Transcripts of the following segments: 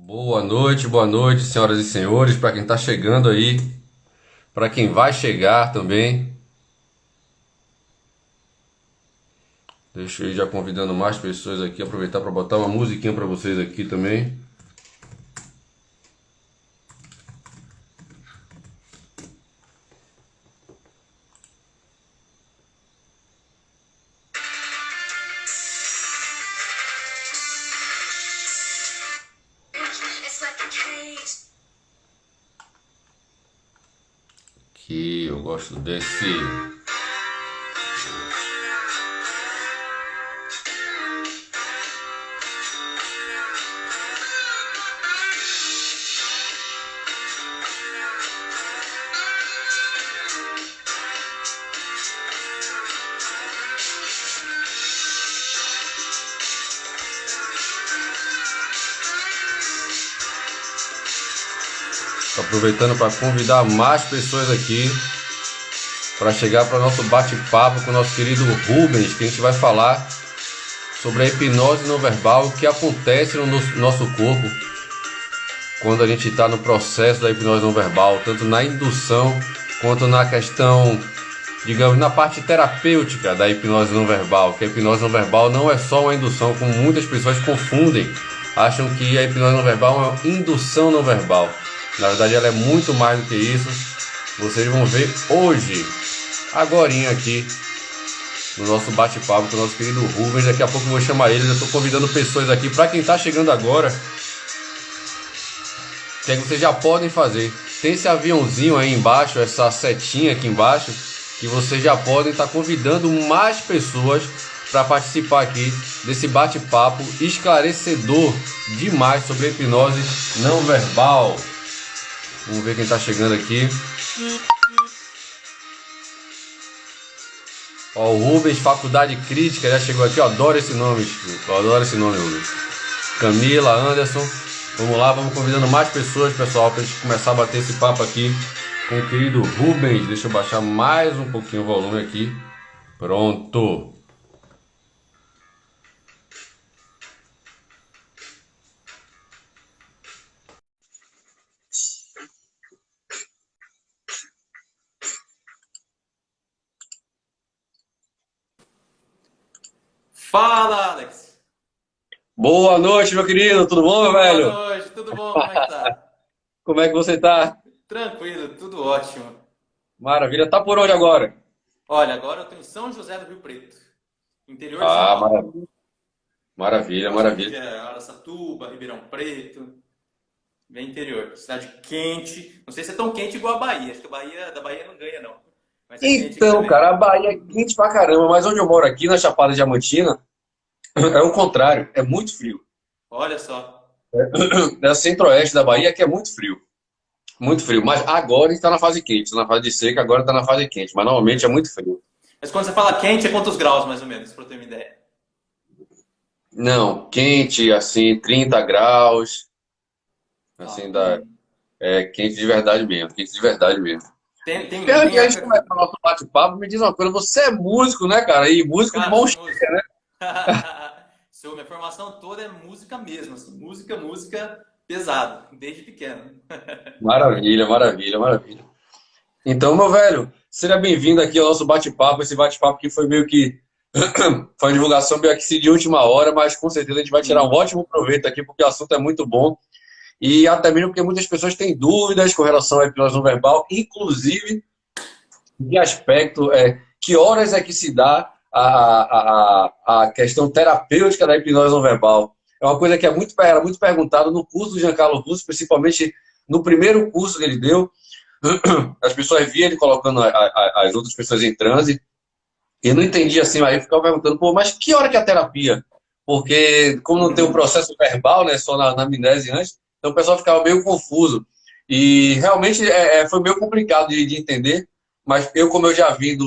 Boa noite, senhoras e senhores, para quem está chegando aí, para quem vai chegar também. Deixa eu ir já convidando mais pessoas aqui, aproveitar para botar uma musiquinha para vocês aqui também. Que eu gosto desse. Tô aproveitando para convidar mais pessoas aqui para chegar para o nosso bate-papo com o nosso querido Rubens, que a gente vai falar sobre a hipnose não verbal, o que acontece no nosso corpo quando a gente está no processo da hipnose não verbal, tanto na indução quanto na questão, digamos, na parte terapêutica da hipnose não verbal, que a hipnose não verbal não é só uma indução, como muitas pessoas confundem, acham que a hipnose não verbal é uma indução não verbal. Na verdade, ela é muito mais do que isso. Vocês vão ver hoje, agorinha aqui, no nosso bate-papo com o nosso querido Rubens. Daqui a pouco eu vou chamar ele. Eu estou convidando pessoas aqui. Para quem está chegando agora, o que é que vocês já podem fazer? Tem esse aviãozinho aí embaixo, essa setinha aqui embaixo, que vocês já podem estar convidando mais pessoas para participar aqui desse bate-papo esclarecedor demais sobre a hipnose não verbal. Vamos ver quem está chegando aqui. Ó, o Rubens, Faculdade Crítica, já chegou aqui. Eu adoro esse nome, eu adoro esse nome, Rubens. Camila, Anderson. Vamos lá, vamos convidando mais pessoas, pessoal, para a gente começar a bater esse papo aqui com o querido Rubens. Deixa eu baixar mais um pouquinho o volume aqui. Pronto. Fala, Alex! Boa noite, meu querido. Tudo bom, meu Boa velho? noite, tudo bom? Como é que tá? Como é que você tá? Tranquilo, tudo ótimo. Maravilha. Tá por onde agora? Olha, agora eu tô em São José do Rio Preto, interior de São Ah, Paulo. maravilha. Maravilha, Próximo aqui maravilha. de Araçatuba, Ribeirão Preto, bem interior. Cidade quente. Não sei se é tão quente igual a Bahia, acho que da Bahia não ganha não. Mas é quente aqui Então, também. cara, a Bahia é quente pra caramba, mas onde eu moro aqui, na Chapada Diamantina, é o contrário, é muito frio. Olha só. É o centro-oeste da Bahia que é muito frio. Muito frio. Mas agora a gente tá na fase quente, está na fase de seca, agora tá na fase quente. Mas normalmente é muito frio. Mas quando você fala quente, é quantos graus mais ou menos, pra eu ter uma ideia? Não, quente, assim, 30 graus, Ah, assim, é quente de verdade mesmo, quente de verdade mesmo. tem, Pena que tem a gente época começa que... o nosso bate-papo, me diz uma coisa, você é músico, né, cara? E músico de Cara, bom sou cheiro. músico. Minha formação toda é música mesmo, assim, música pesado, desde pequeno. Maravilha, maravilha, maravilha. Então, meu velho, seja bem-vindo aqui ao nosso bate-papo. Esse bate-papo que foi meio que foi uma divulgação meio que de última hora, mas com certeza a gente vai tirar um Sim. ótimo proveito aqui, porque o assunto é muito bom. E até mesmo porque muitas pessoas têm dúvidas com relação à hipnose não verbal, inclusive de aspecto que horas é que se dá a questão terapêutica da hipnose não verbal. É uma coisa que era muito perguntado no curso do Giancarlo Russo, principalmente no primeiro curso que ele deu. As pessoas viam ele colocando as outras pessoas em transe e não entendia assim, aí ficava perguntando, pô, mas que hora que é a terapia? Porque como não tem o Uhum. processo verbal, né, só na amnésia antes, então o pessoal ficava meio confuso. E realmente foi meio complicado de entender, mas como eu já vi de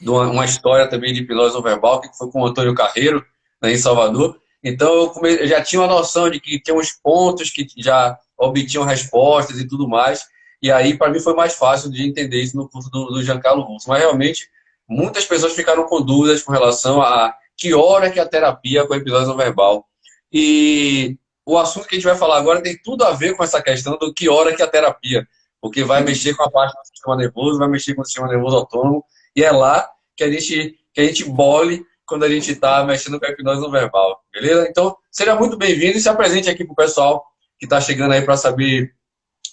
uma história também de hipnose não verbal, que foi com o Antônio Carreiro, né, em Salvador, então eu já tinha uma noção de que tinha uns pontos que já obtinham respostas e tudo mais, e aí para mim foi mais fácil de entender isso no curso do Giancarlo Russo. Mas realmente muitas pessoas ficaram com dúvidas com relação a que hora que é a terapia com a hipnose não verbal. E o assunto que a gente vai falar agora tem tudo a ver com essa questão do que hora que é a terapia. Porque vai mexer com a parte do sistema nervoso, vai mexer com o sistema nervoso autônomo, e é lá que a gente bole quando a gente está mexendo com a hipnose não verbal, beleza? Então, seja muito bem-vindo e se apresente aqui para o pessoal que está chegando aí para saber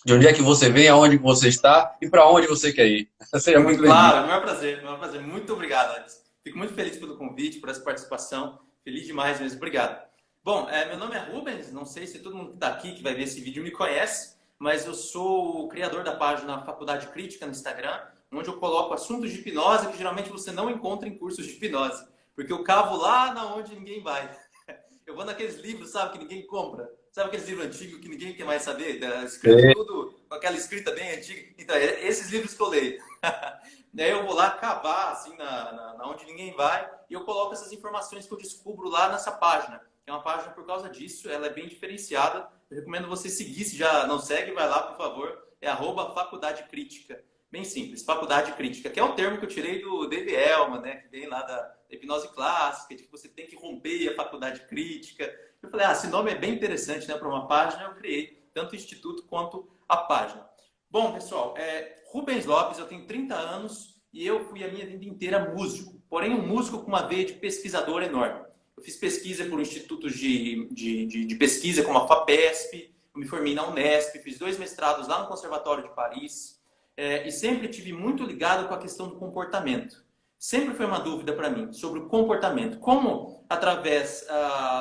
de onde é que você vem, aonde que você está e para onde você quer ir. Seja muito bem-vindo. Claro, meu prazer, meu prazer. Muito obrigado, Alex. Fico muito feliz pelo convite, por essa participação. Feliz demais mesmo, obrigado. Bom, meu nome é Rubens, não sei se todo mundo que está aqui, que vai ver esse vídeo, me conhece, mas eu sou o criador da página Faculdade Crítica no Instagram, onde eu coloco assuntos de hipnose que geralmente você não encontra em cursos de hipnose, porque eu cavo lá na onde ninguém vai. Eu vou naqueles livros, sabe, que ninguém compra. Sabe aqueles livros antigos que ninguém quer mais saber? Escrito tudo com aquela escrita bem antiga. Então, é esses livros que eu leio. Daí eu vou lá cavar, assim, na onde ninguém vai, e eu coloco essas informações que eu descubro lá nessa página. Que é uma página, por causa disso, ela é bem diferenciada. Eu recomendo você seguir, se já não segue, vai lá, por favor. É @Faculdade Crítica. Bem simples, Faculdade Crítica, que é um termo que eu tirei do David Elman, né? Que vem lá da hipnose clássica, de que você tem que romper a faculdade crítica. Eu falei, esse nome é bem interessante, né, para uma página, eu criei tanto o instituto quanto a página. Bom, pessoal, Rubens Lopes, eu tenho 30 anos e eu fui a minha vida inteira músico, porém um músico com uma veia de pesquisador enorme. Eu fiz pesquisa por institutos de pesquisa como a FAPESP, eu me formei na Unesp, fiz 2 mestrados lá no Conservatório de Paris, e sempre tive muito ligado com a questão do comportamento. Sempre foi uma dúvida para mim sobre o comportamento. Como, através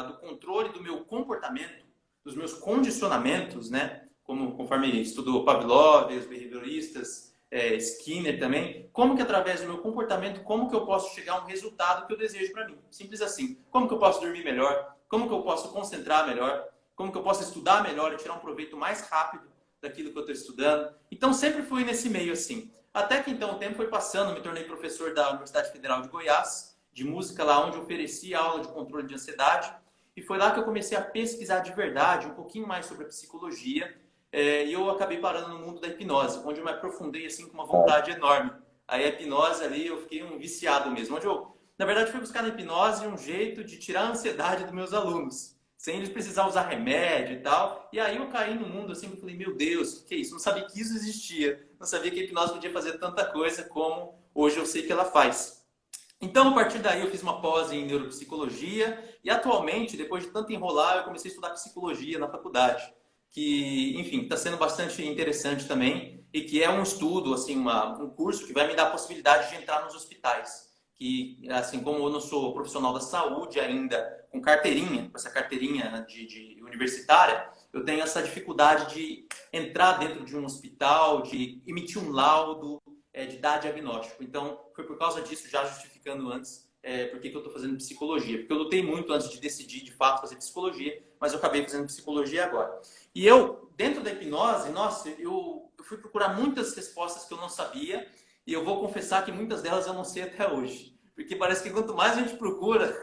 do controle do meu comportamento, dos meus condicionamentos, né? Conforme estudou Pavlov, os behavioristas, Skinner também, como que através do meu comportamento, como que eu posso chegar a um resultado que eu desejo para mim? Simples assim. Como que eu posso dormir melhor? Como que eu posso concentrar melhor? Como que eu posso estudar melhor e tirar um proveito mais rápido daquilo que eu estou estudando? Então, sempre fui nesse meio assim. Até que então o tempo foi passando, me tornei professor da Universidade Federal de Goiás, de música lá onde eu oferecia aula de controle de ansiedade. E foi lá que eu comecei a pesquisar de verdade um pouquinho mais sobre a psicologia. E eu acabei parando no mundo da hipnose, onde eu me aprofundei assim com uma vontade enorme. Aí a hipnose ali eu fiquei um viciado mesmo. Onde eu, na verdade, fui buscar na hipnose um jeito de tirar a ansiedade dos meus alunos, sem eles precisar usar remédio e tal. E aí eu caí no mundo assim, eu falei, meu Deus, o que é isso? Não sabia que isso existia. Não sabia que a hipnose podia fazer tanta coisa como hoje eu sei que ela faz. Então, a partir daí, eu fiz uma pós em neuropsicologia e atualmente, depois de tanto enrolar, eu comecei a estudar psicologia na faculdade, que, enfim, está sendo bastante interessante também e que é um estudo, assim, um curso que vai me dar a possibilidade de entrar nos hospitais. Que, assim, como eu não sou profissional da saúde ainda, com carteirinha, com essa carteirinha de universitária, eu tenho essa dificuldade de entrar dentro de um hospital, de emitir um laudo, de dar diagnóstico. Então, foi por causa disso, já justificando antes, por que eu estou fazendo psicologia. Porque eu lutei muito antes de decidir, de fato, fazer psicologia, mas eu acabei fazendo psicologia agora. E eu, dentro da hipnose, nossa, eu fui procurar muitas respostas que eu não sabia, e eu vou confessar que muitas delas eu não sei até hoje. Porque parece que quanto mais a gente procura,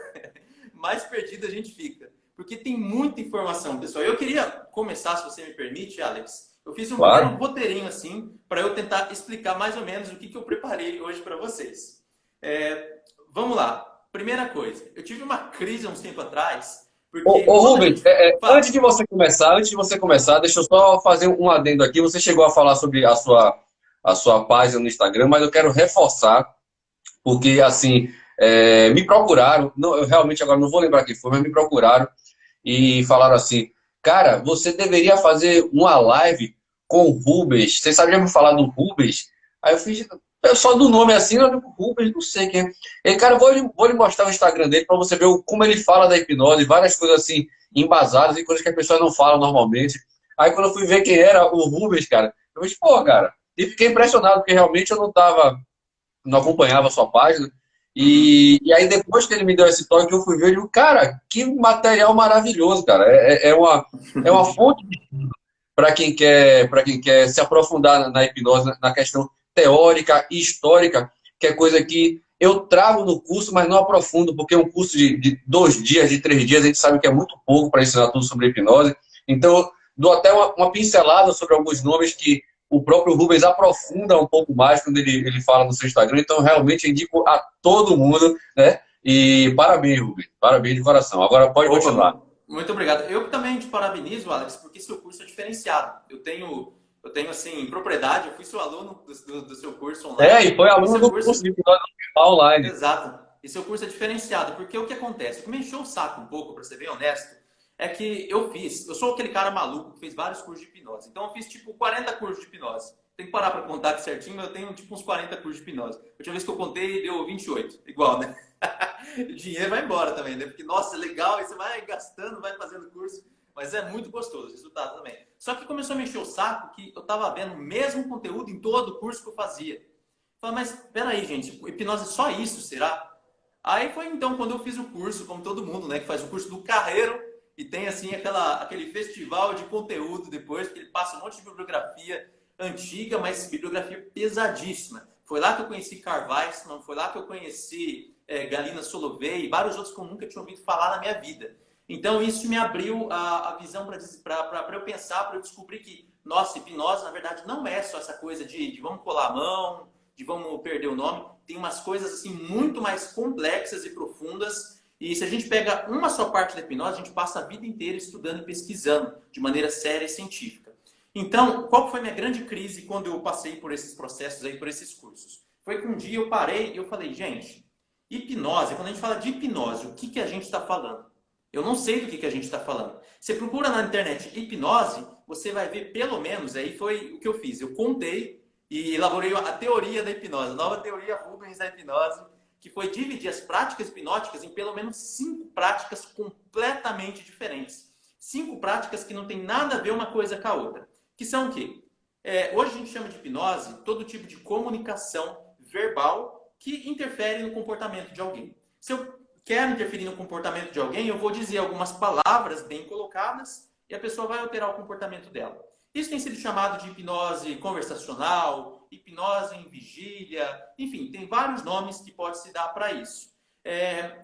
mais perdido a gente fica. Porque tem muita informação, pessoal. Eu queria começar, se você me permite, Alex. Eu fiz um pequeno roteirinho assim, para eu tentar explicar mais ou menos o que eu preparei hoje para vocês. Vamos lá. Primeira coisa, eu tive uma crise há uns tempo atrás. Porque Ô Rubens, antes de você começar, deixa eu só fazer um adendo aqui. Você chegou a falar sobre a sua página no Instagram, mas eu quero reforçar, porque assim, me procuraram, não, eu realmente agora não vou lembrar quem foi, mas me procuraram e falaram assim, cara, você deveria fazer uma live com o Rubens. Vocês sabiam me falar do Rubens? Aí eu fiz, só do nome assim, eu digo, Rubens, não sei quem é. E, cara, eu vou lhe mostrar o Instagram dele para você ver como ele fala da hipnose, várias coisas assim, embasadas e coisas que as pessoas não falam normalmente. Aí quando eu fui ver quem era o Rubens, cara, eu disse, pô, cara, e fiquei impressionado, porque realmente eu não acompanhava a sua página. E aí, depois que ele me deu esse toque, eu fui ver, eu digo, cara, que material maravilhoso, cara. É uma fonte para quem quer se aprofundar na hipnose, na questão teórica e histórica, que é coisa que eu trago no curso, mas não aprofundo, porque é um curso de 2 dias, de 3 dias, a gente sabe que é muito pouco para ensinar tudo sobre hipnose. Então, eu dou até uma pincelada sobre alguns nomes que o próprio Rubens aprofunda um pouco mais quando ele fala no seu Instagram. Então, realmente, indico a todo mundo, né? E parabéns, Rubens. Parabéns de coração. Agora pode continuar. Muito obrigado. Eu também te parabenizo, Alex, porque seu curso é diferenciado. Eu tenho assim, propriedade, eu fui seu aluno do seu curso online, E foi e aluno seu do curso, curso de hipnose online. exato, e seu curso é diferenciado, porque o que acontece? O que me encheu o saco um pouco, para ser bem honesto, é que eu sou aquele cara maluco que fez vários cursos de hipnose. Então eu fiz tipo 40 cursos de hipnose. Tem que parar para contar aqui certinho, mas eu tenho tipo uns 40 cursos de hipnose. A última vez que eu contei deu 28, igual, né? O dinheiro vai embora também, né? Porque, nossa, é legal, aí você vai gastando, vai fazendo curso, mas é muito gostoso o resultado também. Só que começou a me encher o saco que eu tava vendo o mesmo conteúdo em todo o curso que eu fazia. Falei, mas peraí, gente, hipnose é só isso, será? Aí foi então quando eu fiz o curso, como todo mundo, né, que faz o curso do Carreiro e tem assim aquele festival de conteúdo depois, que ele passa um monte de bibliografia antiga, mas bibliografia pesadíssima. Foi lá que eu conheci Carl Weissman, foi lá que eu conheci Galina Solovey e vários outros que eu nunca tinha ouvido falar na minha vida. Então isso me abriu a visão para eu pensar, para eu descobrir que, nossa, hipnose na verdade não é só essa coisa de vamos colar a mão, de vamos perder o nome. Tem umas coisas assim muito mais complexas e profundas. E se a gente pega uma só parte da hipnose, a gente passa a vida inteira estudando e pesquisando de maneira séria e científica. Então, qual foi a minha grande crise quando eu passei por esses processos aí, por esses cursos? Foi que um dia eu parei e eu falei, gente, hipnose, quando a gente fala de hipnose, o que, que a gente está falando? Eu não sei do que a gente está falando. Você procura na internet hipnose, você vai ver pelo menos, aí foi o que eu fiz. Eu contei e elaborei a teoria da hipnose, a nova teoria Rubens da hipnose, que foi dividir as práticas hipnóticas em pelo menos 5 práticas completamente diferentes. 5 práticas que não tem nada a ver uma coisa com a outra. Que são o quê? Hoje a gente chama de hipnose todo tipo de comunicação verbal que interfere no comportamento de alguém. Se eu quero interferir no comportamento de alguém, eu vou dizer algumas palavras bem colocadas e a pessoa vai alterar o comportamento dela. Isso tem sido chamado de hipnose conversacional, hipnose em vigília, enfim, tem vários nomes que pode se dar para isso.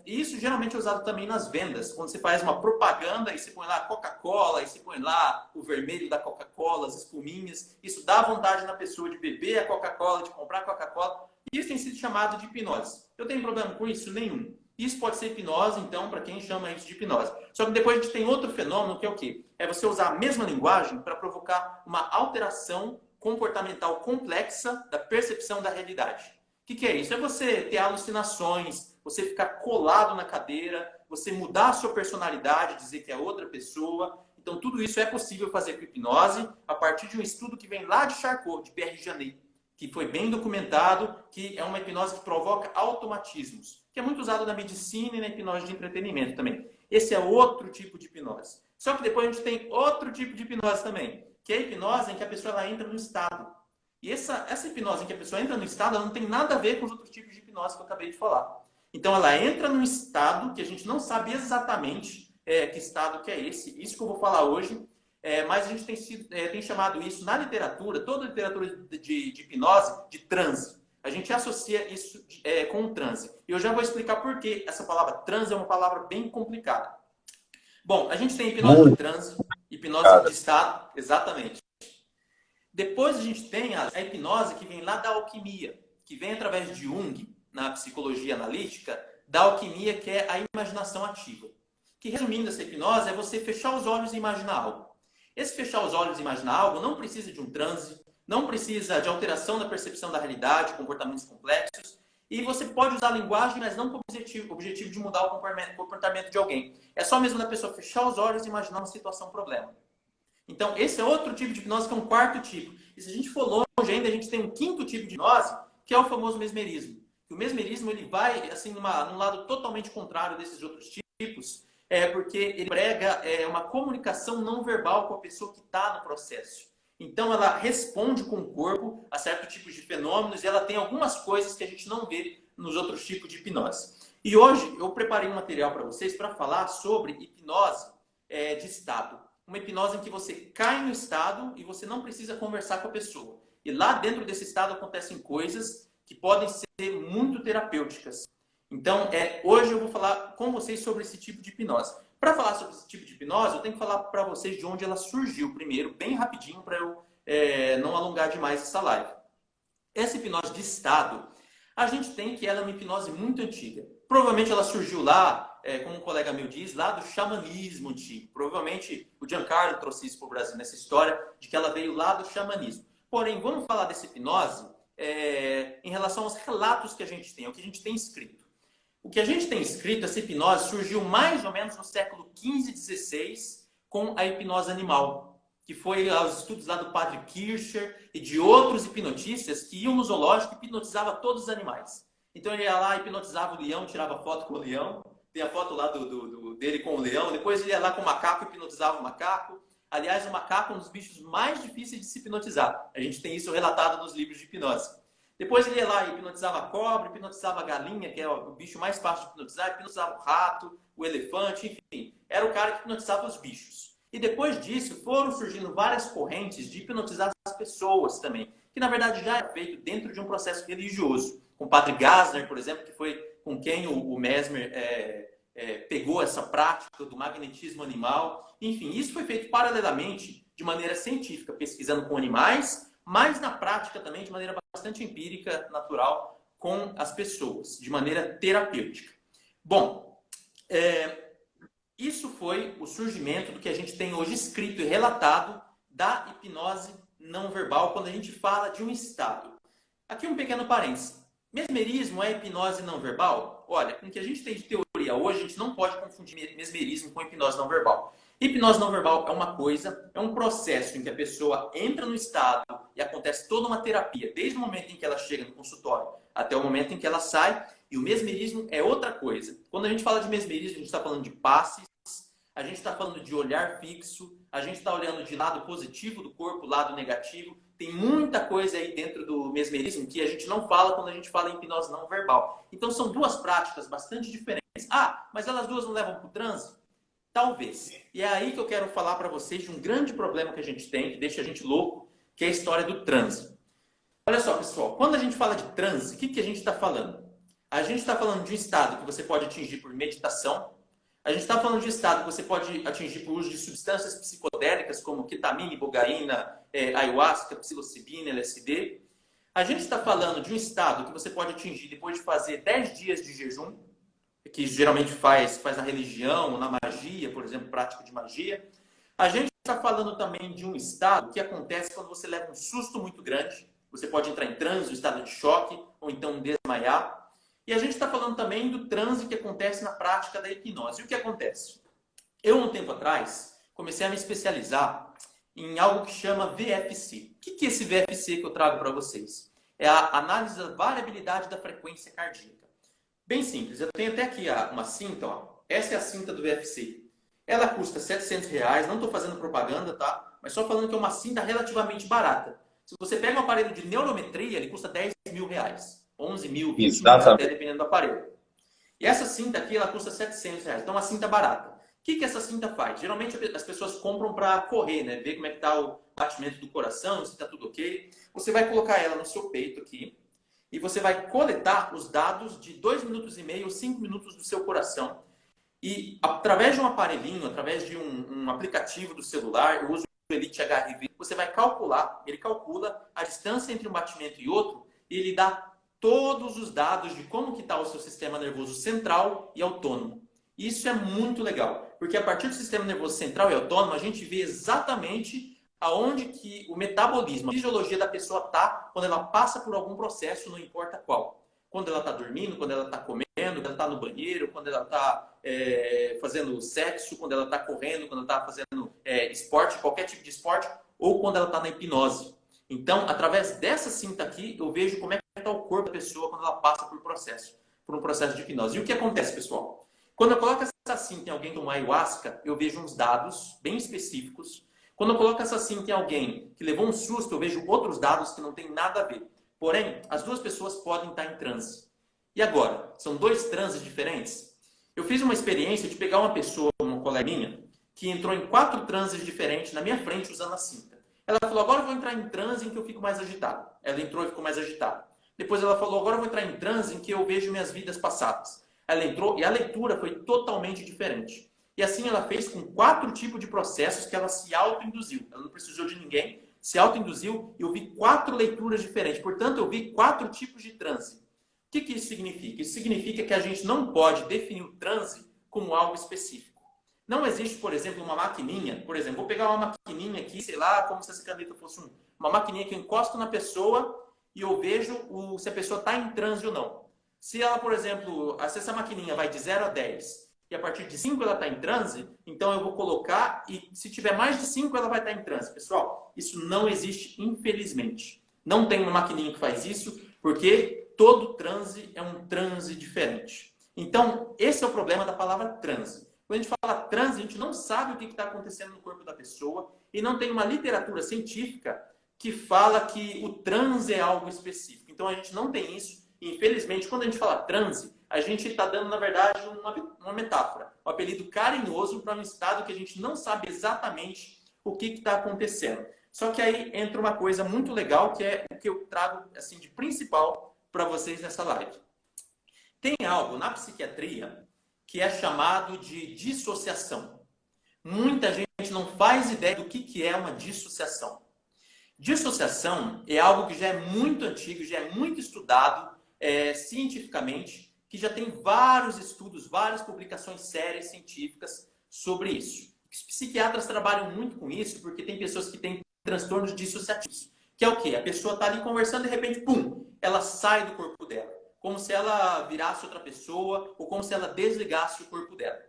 Isso geralmente é usado também nas vendas, quando você faz uma propaganda e você põe lá Coca-Cola, e você põe lá o vermelho da Coca-Cola, as espuminhas, isso dá vontade na pessoa de beber a Coca-Cola, de comprar a Coca-Cola. Isso tem sido chamado de hipnose. Eu tenho problema com isso? Nenhum. Isso pode ser hipnose, então, para quem chama isso de hipnose. Só que depois a gente tem outro fenômeno, que é o quê? É você usar a mesma linguagem para provocar uma alteração comportamental complexa da percepção da realidade. O que é isso? É você ter alucinações, você ficar colado na cadeira, você mudar a sua personalidade, dizer que é outra pessoa. Então, tudo isso é possível fazer com hipnose a partir de um estudo que vem lá de Charcot, de Pierre Janet, que foi bem documentado, que é uma hipnose que provoca automatismos, que é muito usado na medicina e na hipnose de entretenimento também. Esse é outro tipo de hipnose. Só que depois a gente tem outro tipo de hipnose também, que é a hipnose em que a pessoa ela entra no estado. E essa hipnose em que a pessoa entra no estado, ela não tem nada a ver com os outros tipos de hipnose que eu acabei de falar. Então ela entra num estado que a gente não sabe exatamente que estado que é esse, isso que eu vou falar hoje, mas a gente tem chamado isso na literatura, toda a literatura de hipnose, de transe. A gente associa isso com o transe. E eu já vou explicar por que essa palavra transe é uma palavra bem complicada. Bom, a gente tem hipnose de transe, hipnose de estado, exatamente. Depois a gente tem a hipnose que vem lá da alquimia, que vem através de Jung, na psicologia analítica, da alquimia, que é a imaginação ativa. Que, resumindo essa hipnose, é você fechar os olhos e imaginar algo. Esse fechar os olhos e imaginar algo não precisa de um transe, não precisa de alteração da percepção da realidade, comportamentos complexos, e você pode usar a linguagem, mas não com o objetivo de mudar o comportamento de alguém. É só mesmo da pessoa fechar os olhos e imaginar uma situação, problema. Então, esse é outro tipo de hipnose, que é um quarto tipo. E se a gente for longe ainda, a gente tem um quinto tipo de hipnose, que é o famoso mesmerismo. O mesmerismo ele vai assim, num lado totalmente contrário desses outros tipos, porque ele prega uma comunicação não verbal com a pessoa que está no processo. Então, ela responde com o corpo a certos tipos de fenômenos e ela tem algumas coisas que a gente não vê nos outros tipos de hipnose. E hoje eu preparei um material para vocês para falar sobre hipnose de estado. Uma hipnose em que você cai no estado e você não precisa conversar com a pessoa. E lá dentro desse estado acontecem coisas que podem ser muito terapêuticas. Então, hoje eu vou falar com vocês sobre esse tipo de hipnose. Para falar sobre esse tipo de hipnose, eu tenho que falar para vocês de onde ela surgiu primeiro, bem rapidinho, para eu não alongar demais essa live. Essa hipnose de estado, a gente tem que ela é uma hipnose muito antiga. Provavelmente ela surgiu lá como um colega meu diz, lá do xamanismo antigo. Provavelmente o Giancarlo trouxe isso para o Brasil nessa história, de que ela veio lá do xamanismo. Porém, vamos falar dessa hipnose em relação aos relatos que a gente tem, o que a gente tem escrito. O que a gente tem escrito, essa hipnose surgiu mais ou menos no século XV e XVI com a hipnose animal, que foi aos estudos lá do padre Kircher e de outros hipnotistas que iam no zoológico e hipnotizavam todos os animais. Então ele ia lá, hipnotizava o leão, tirava foto com o leão, tem a foto lá dele com o leão, depois ele ia lá com o macaco, hipnotizava o macaco. Aliás, o macaco é um dos bichos mais difíceis de se hipnotizar. A gente tem isso relatado nos livros de hipnose. Depois ele ia lá e hipnotizava a cobra, hipnotizava a galinha, que é o bicho mais fácil de hipnotizar, hipnotizava o rato, o elefante, enfim. Era o cara que hipnotizava os bichos. E depois disso foram surgindo várias correntes de hipnotizar as pessoas também, que na verdade já é feito dentro de um processo religioso. Com o padre Gassner, por exemplo, que foi com quem o Mesmer pegou essa prática do magnetismo animal. Enfim, isso foi feito paralelamente, de maneira científica, pesquisando com animais, mas na prática também de maneira bastante empírica, natural, com as pessoas, de maneira terapêutica. Bom, isso foi o surgimento do que a gente tem hoje escrito e relatado da hipnose não verbal, quando a gente fala de um estado. Aqui um pequeno parênteses. Mesmerismo é hipnose não verbal? Olha, com o que a gente tem de teoria hoje, a gente não pode confundir mesmerismo com hipnose não verbal. Hipnose não verbal é uma coisa, é um processo em que a pessoa entra no estado e acontece toda uma terapia, desde o momento em que ela chega no consultório até o momento em que ela sai, e o mesmerismo é outra coisa. Quando a gente fala de mesmerismo, a gente está falando de passes, a gente está falando de olhar fixo, a gente está olhando de lado positivo do corpo, lado negativo. Tem muita coisa aí dentro do mesmerismo que a gente não fala quando a gente fala em hipnose não verbal. Então são duas práticas bastante diferentes. Ah, mas elas duas não levam para o transe? Talvez. E é aí que eu quero falar para vocês de um grande problema que a gente tem, que deixa a gente louco, que é a história do transe. Olha só, pessoal, quando a gente fala de transe, o que a gente está falando? A gente está falando de um estado que você pode atingir por meditação. A gente está falando de estado que você pode atingir por uso de substâncias psicodélicas como ketamina, ibogaína, ayahuasca, psilocibina, LSD. A gente está falando de um estado que você pode atingir depois de fazer 10 dias de jejum, que geralmente faz na religião, na magia, por exemplo, prática de magia. A gente está falando também de um estado que acontece quando você leva um susto muito grande. Você pode entrar em transe, um estado de choque, ou então desmaiar. E a gente está falando também do transe que acontece na prática da hipnose. E o que acontece? Eu, um tempo atrás, comecei a me especializar em algo que chama VFC. O que é esse VFC que eu trago para vocês? É a análise da variabilidade da frequência cardíaca. Bem simples. Eu tenho até aqui uma cinta. Ó. Essa é a cinta do VFC. Ela custa R$700. Não estou fazendo propaganda, tá? Mas só falando que é uma cinta relativamente barata. Se você pega um aparelho de neurometria, ele custa R$10.000. 11 mil, 20 mil, até dependendo do aparelho. E essa cinta aqui, ela custa R$700. Então, é uma cinta barata. O que essa cinta faz? Geralmente, as pessoas compram para correr, né? Ver como é que está o batimento do coração, se está tudo ok. Você vai colocar ela no seu peito aqui e você vai coletar os dados de 2 minutos e meio ou 5 minutos do seu coração. E, através de um aparelhinho, através de um aplicativo do celular, eu uso o Elite HRV, você vai calcular, ele calcula a distância entre um batimento e outro e ele dá todos os dados de como que está o seu sistema nervoso central e autônomo. Isso é muito legal, porque a partir do sistema nervoso central e autônomo, a gente vê exatamente aonde que o metabolismo, a fisiologia da pessoa está quando ela passa por algum processo, não importa qual. Quando ela está dormindo, quando ela está comendo, quando ela está no banheiro, quando ela está fazendo sexo, quando ela está correndo, quando ela está fazendo esporte, qualquer tipo de esporte, ou quando ela está na hipnose. Então, através dessa cinta aqui, eu vejo como é que está o corpo da pessoa quando ela passa por um processo de hipnose. E o que acontece, pessoal? Quando eu coloco essa cinta em alguém tomar ayahuasca, eu vejo uns dados bem específicos. Quando eu coloco essa cinta em alguém que levou um susto, eu vejo outros dados que não tem nada a ver. Porém, as duas pessoas podem estar em transe. E agora? São 2 transes diferentes? Eu fiz uma experiência de pegar uma pessoa, uma colega minha, que entrou em 4 transes diferentes na minha frente usando a cinta. Ela falou, agora eu vou entrar em transe em que eu fico mais agitado. Ela entrou e ficou mais agitada. Depois ela falou, agora eu vou entrar em transe em que eu vejo minhas vidas passadas. Ela entrou e a leitura foi totalmente diferente. E assim ela fez com 4 tipos de processos que ela se auto-induziu. Ela não precisou de ninguém, se auto-induziu e eu vi 4 leituras diferentes. Portanto, eu vi 4 tipos de transe. O que isso significa? Isso significa que a gente não pode definir o transe como algo específico. Não existe, por exemplo, uma maquininha. Por exemplo, vou pegar uma maquininha aqui, sei lá, como se essa caneta fosse uma maquininha que eu encosto na pessoa e eu vejo se a pessoa está em transe ou não. Se ela, por exemplo, se essa maquininha vai de 0 a 10 e a partir de 5 ela está em transe, então eu vou colocar e se tiver mais de 5 ela vai estar em transe. Pessoal, isso não existe, infelizmente. Não tem uma maquininha que faz isso, porque todo transe é um transe diferente. Então, esse é o problema da palavra transe. Quando a gente fala transe, a gente não sabe o que está acontecendo no corpo da pessoa e não tem uma literatura científica que fala que o transe é algo específico. Então, a gente não tem isso. E, infelizmente, quando a gente fala transe, a gente está dando, na verdade, uma metáfora, um apelido carinhoso para um estado que a gente não sabe exatamente o que está acontecendo. Só que aí entra uma coisa muito legal, que é o que eu trago assim, de principal para vocês nessa live. Tem algo na psiquiatria que é chamado de dissociação. Muita gente não faz ideia do que é uma dissociação. Dissociação é algo que já é muito antigo, já é muito estudado cientificamente, que já tem vários estudos, várias publicações sérias científicas sobre isso. Os psiquiatras trabalham muito com isso porque tem pessoas que têm transtornos dissociativos, que é o quê? A pessoa está ali conversando e de repente, pum, ela sai do corpo dela, como se ela virasse outra pessoa ou como se ela desligasse o corpo dela.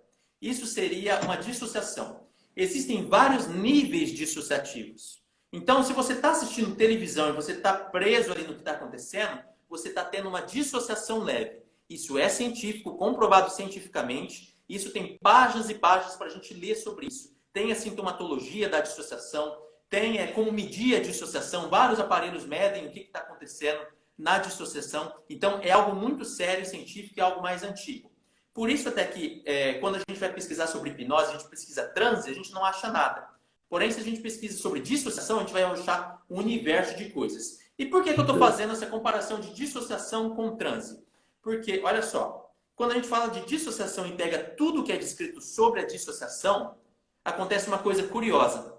Isso seria uma dissociação. Existem vários níveis dissociativos. Então, se você está assistindo televisão e você está preso ali no que está acontecendo, você está tendo uma dissociação leve. Isso é científico, comprovado cientificamente. Isso tem páginas e páginas para a gente ler sobre isso. Tem a sintomatologia da dissociação, tem como medir a dissociação, vários aparelhos medem o que está acontecendo na dissociação. Então, é algo muito sério, científico e algo mais antigo. Por isso até que, quando a gente vai pesquisar sobre hipnose, a gente pesquisa transe, a gente não acha nada. Porém, se a gente pesquisa sobre dissociação, a gente vai achar um universo de coisas. E por que eu estou fazendo essa comparação de dissociação com transe? Porque, olha só, quando a gente fala de dissociação e pega tudo que é descrito sobre a dissociação, acontece uma coisa curiosa.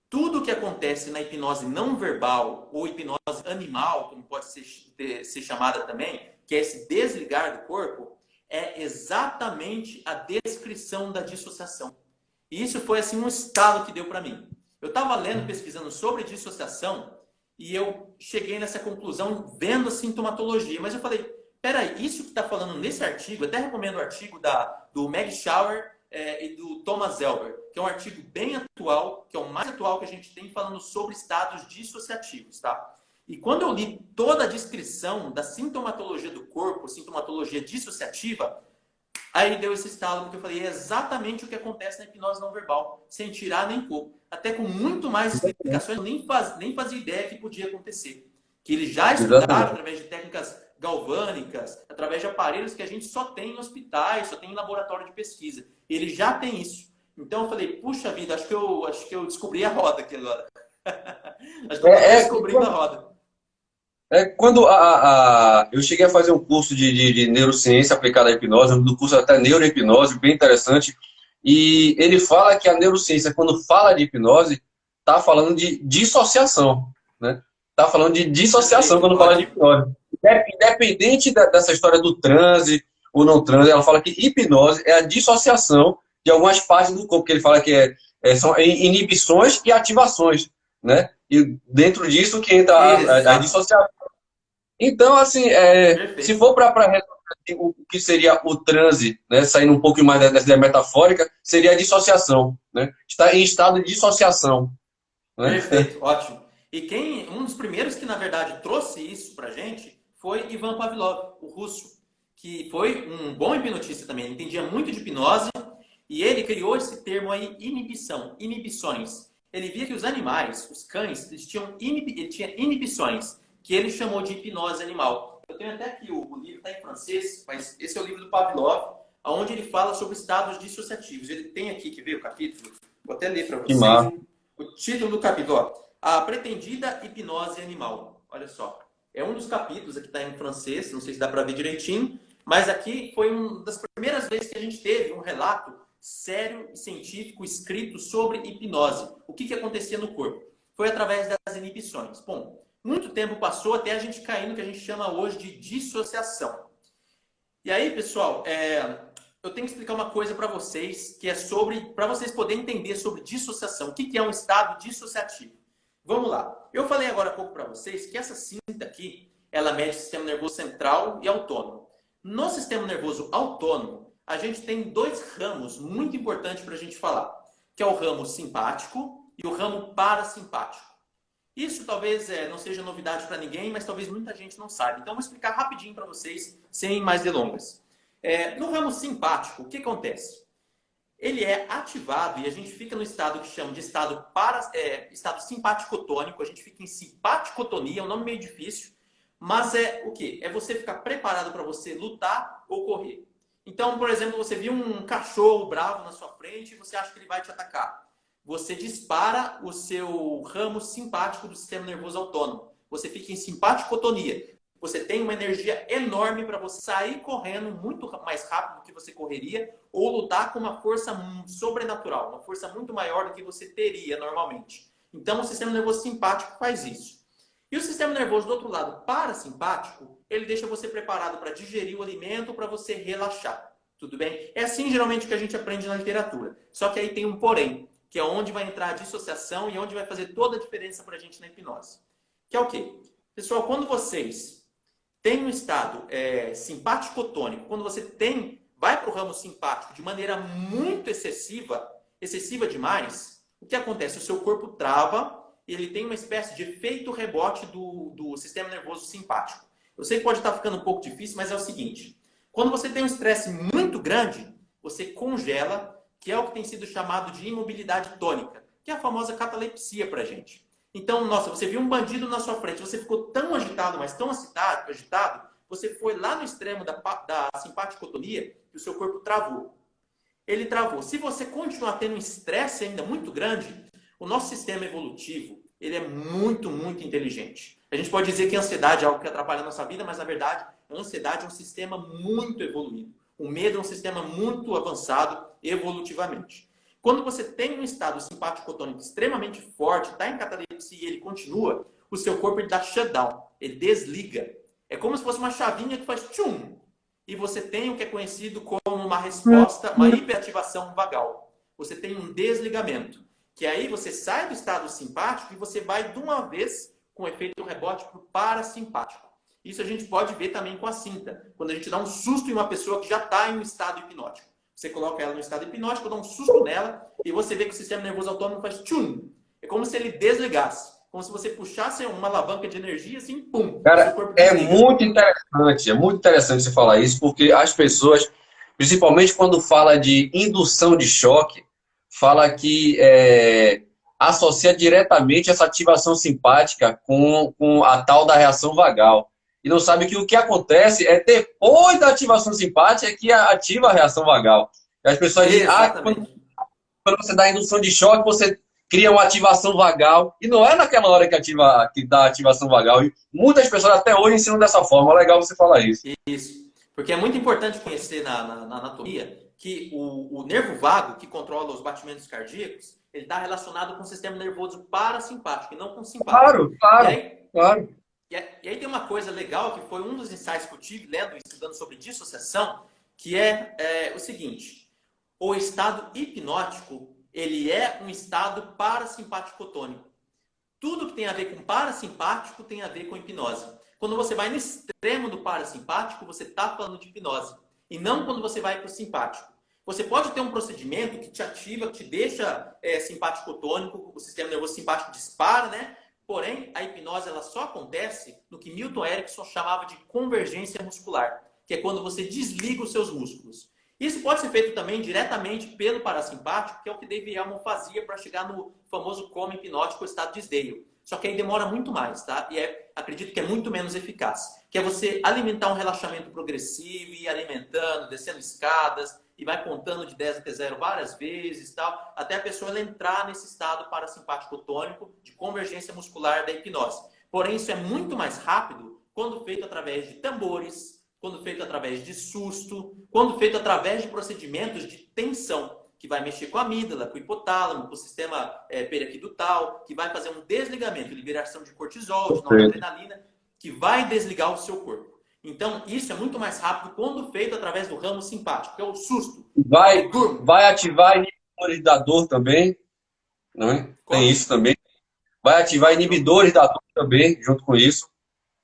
Tudo que acontece na hipnose não verbal ou hipnose animal, como pode ser chamada também, que é esse desligar do corpo, é exatamente a descrição da dissociação. E isso foi assim um estalo que deu para mim. Eu estava lendo, pesquisando sobre dissociação e eu cheguei nessa conclusão vendo a sintomatologia. Mas eu falei, peraí, isso que está falando nesse artigo, eu até recomendo o artigo do Meg Schauer e do Thomas Elber, que é um artigo bem atual, que é o mais atual que a gente tem falando sobre estados dissociativos, tá? E quando eu li toda a descrição da sintomatologia do corpo, sintomatologia dissociativa, aí deu esse estalo, porque eu falei, é exatamente o que acontece na hipnose não verbal, sem tirar nem pôr. Até com muito mais explicações, eu nem fazia ideia que podia acontecer. Que eles já estudaram através de técnicas galvânicas, através de aparelhos que a gente só tem em hospitais, só tem em laboratório de pesquisa. Ele já tem isso. Então eu falei, puxa vida, acho que eu descobri a roda aqui agora. Acho que eu estou descobrindo a roda. Quando eu cheguei a fazer um curso de neurociência aplicada à hipnose, um curso até neurohipnose, bem interessante, e ele fala que a neurociência, quando fala de hipnose, está falando de dissociação, né? Está falando de dissociação quando fala de hipnose. Independente dessa história do transe ou não transe, ela fala que hipnose é a dissociação de algumas partes do corpo, que ele fala que são inibições e ativações, né? E dentro disso que entra a dissociação. Então, assim, se for para o que seria o transe, né, saindo um pouco mais dessa ideia metafórica, seria a dissociação, né? Está em estado de dissociação. Né? Perfeito, ótimo. E um dos primeiros que, na verdade, trouxe isso para a gente foi Ivan Pavlov, o russo, que foi um bom hipnotista também. Ele entendia muito de hipnose e ele criou esse termo aí, inibição, inibições. Ele via que os animais, os cães, ele tinha inibições, que ele chamou de hipnose animal. Eu tenho até aqui, o livro está em francês, mas esse é o livro do Pavlov, onde ele fala sobre estados dissociativos. Ele tem aqui, que veio o capítulo, vou até ler para vocês. O título do capítulo, ó, A Pretendida Hipnose Animal. Olha só, é um dos capítulos, aqui está em francês, não sei se dá para ver direitinho, mas aqui foi uma das primeiras vezes que a gente teve um relato sério e científico escrito sobre hipnose. O que acontecia no corpo? Foi através das inibições. Bom, muito tempo passou até a gente cair no que a gente chama hoje de dissociação. E aí, pessoal, eu tenho que explicar uma coisa para vocês, que é para vocês poderem entender sobre dissociação. O que é um estado dissociativo? Vamos lá. Eu falei agora há pouco para vocês que essa cinta aqui, ela mede o sistema nervoso central e autônomo. No sistema nervoso autônomo, a gente tem dois ramos muito importantes para a gente falar, que é o ramo simpático e o ramo parasimpático. Isso talvez não seja novidade para ninguém, mas talvez muita gente não saiba. Então, eu vou explicar rapidinho para vocês, sem mais delongas. No ramo simpático, o que acontece? Ele é ativado e a gente fica no estado que chama de estado simpático-tônico. A gente fica em simpaticotonia, é um nome meio difícil, mas é o quê? É você ficar preparado para você lutar ou correr. Então, por exemplo, você viu um cachorro bravo na sua frente e você acha que ele vai te atacar. Você dispara o seu ramo simpático do sistema nervoso autônomo. Você fica em simpaticotonia. Você tem uma energia enorme para você sair correndo muito mais rápido do que você correria ou lutar com uma força sobrenatural, uma força muito maior do que você teria normalmente. Então, o sistema nervoso simpático faz isso. E o sistema nervoso do outro lado, parasimpático, ele deixa você preparado para digerir o alimento, para você relaxar. Tudo bem? É assim geralmente que a gente aprende na literatura. Só que aí tem um porém, que é onde vai entrar a dissociação e onde vai fazer toda a diferença para a gente na hipnose. Que é o quê? Pessoal, quando vocês têm um estado simpático-tônico, quando você vai para o ramo simpático de maneira muito excessiva demais, o que acontece? O seu corpo trava, ele tem uma espécie de efeito rebote do sistema nervoso simpático. Eu sei que pode estar ficando um pouco difícil, mas é o seguinte. Quando você tem um estresse muito grande, você congela, que é o que tem sido chamado de imobilidade tônica, que é a famosa catalepsia para a gente. Então, nossa, você viu um bandido na sua frente, você ficou tão agitado, mas tão agitado, você foi lá no extremo da simpaticotonia e o seu corpo travou. Ele travou. Se você continuar tendo um estresse ainda muito grande, o nosso sistema evolutivo, ele é muito, muito inteligente. A gente pode dizer que a ansiedade é algo que atrapalha a nossa vida, mas na verdade, a ansiedade é um sistema muito evoluído. O medo é um sistema muito avançado evolutivamente. Quando você tem um estado simpático-tônico extremamente forte, está em catalepsia e ele continua, o seu corpo ele dá shutdown, ele desliga. É como se fosse uma chavinha que faz tchum. E você tem o que é conhecido como uma resposta, uma hiperativação vagal. Você tem um desligamento. Que aí você sai do estado simpático e você vai de uma vez com efeito rebote para o parasimpático. Isso a gente pode ver também com a cinta. Quando a gente dá um susto em uma pessoa que já está em um estado hipnótico. Você coloca ela no estado hipnótico, dá um susto nela e você vê que o sistema nervoso autônomo faz tchum. É como se ele desligasse. Como se você puxasse uma alavanca de energia assim, pum. Cara, é muito interessante você falar isso, porque as pessoas, principalmente quando fala de indução de choque, fala que associa diretamente essa ativação simpática com a tal da reação vagal. E não sabe que o que acontece é depois da ativação simpática que ativa a reação vagal. E as pessoas dizem, quando você dá indução de choque, você cria uma ativação vagal. E não é naquela hora que dá ativação vagal. E muitas pessoas até hoje ensinam dessa forma. É legal você falar isso. Isso. Porque é muito importante conhecer na anatomia que o nervo vago, que controla os batimentos cardíacos, ele está relacionado com o sistema nervoso parasimpático e não com o simpático. Claro. E aí tem uma coisa legal, que foi um dos insights que eu tive lendo e estudando sobre dissociação, que é o seguinte. O estado hipnótico, ele é um estado parasimpático-tônico. Tudo que tem a ver com parasimpático tem a ver com hipnose. Quando você vai no extremo do parasimpático, você está falando de hipnose. E não quando você vai para o simpático. Você pode ter um procedimento que te ativa, que te deixa simpático-tônico, o sistema nervoso simpático dispara, né? Porém, a hipnose ela só acontece no que Milton Erickson chamava de convergência muscular, que é quando você desliga os seus músculos. Isso pode ser feito também diretamente pelo parasimpático, que é o que David Elman fazia para chegar no famoso coma hipnótico, o estado de Sdale. Só que aí demora muito mais, tá? E acredito que é muito menos eficaz. Que é você alimentar um relaxamento progressivo, ir alimentando, descendo escadas, e vai contando de 10 até 0 várias vezes, tal, até a pessoa ela entrar nesse estado parasimpático-tônico de convergência muscular da hipnose. Porém, isso é muito mais rápido quando feito através de tambores, quando feito através de susto, quando feito através de procedimentos de tensão, que vai mexer com a amígdala, com o hipotálamo, com o sistema periaquidutal, que vai fazer um desligamento, liberação de cortisol, de noradrenalina, que vai desligar o seu corpo. Então, isso é muito mais rápido quando feito através do ramo simpático, que é o susto. Vai, Eu durmo. vai ativar inibidores da dor também, não é? Tem Como? isso também. Vai ativar Show. inibidores da dor também, junto com isso.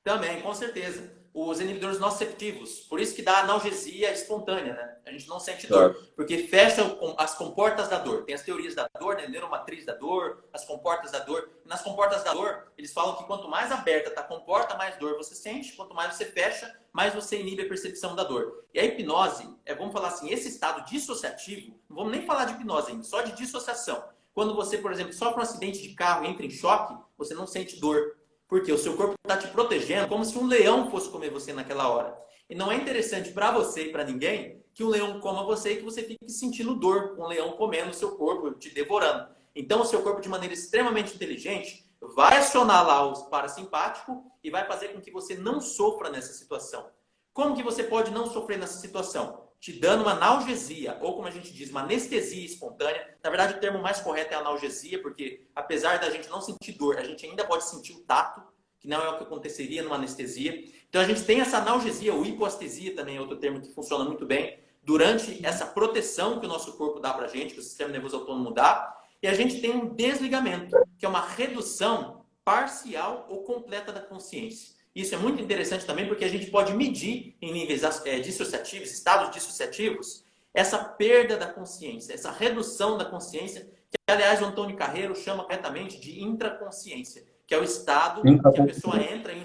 Também, com certeza. Os inibidores nociceptivos. Por isso que dá analgesia espontânea, né? A gente não sente dor. Certo. Porque fecha as comportas da dor. Tem as teorias da dor, né? Neuromatriz da dor, as comportas da dor. Nas comportas da dor, eles falam que quanto mais aberta tá a comporta, mais dor você sente. Quanto mais você fecha, mais você inibe a percepção da dor. E a hipnose, vamos falar assim, esse estado dissociativo, não vamos nem falar de hipnose ainda, só de dissociação. Quando você, por exemplo, sofre um acidente de carro e entra em choque, você não sente dor. Porque o seu corpo está te protegendo como se um leão fosse comer você naquela hora. E não é interessante para você e para ninguém que um leão coma você e que você fique sentindo dor, um leão comendo o seu corpo, te devorando. Então, o seu corpo, de maneira extremamente inteligente, vai acionar lá o parasimpático e vai fazer com que você não sofra nessa situação. Como que você pode não sofrer nessa situação? Te dando uma analgesia, ou como a gente diz, uma anestesia espontânea. Na verdade, o termo mais correto é analgesia, porque apesar da gente não sentir dor, a gente ainda pode sentir o tato, que não é o que aconteceria numa anestesia. Então, a gente tem essa analgesia, ou hipoestesia também é outro termo que funciona muito bem, durante essa proteção que o nosso corpo dá pra gente, que o sistema nervoso autônomo dá. E a gente tem um desligamento, que é uma redução parcial ou completa da consciência. Isso é muito interessante também porque a gente pode medir em níveis dissociativos, estados dissociativos, essa perda da consciência, essa redução da consciência, que aliás o Antônio Carreiro chama corretamente de intraconsciência, que é o estado que a pessoa entra em...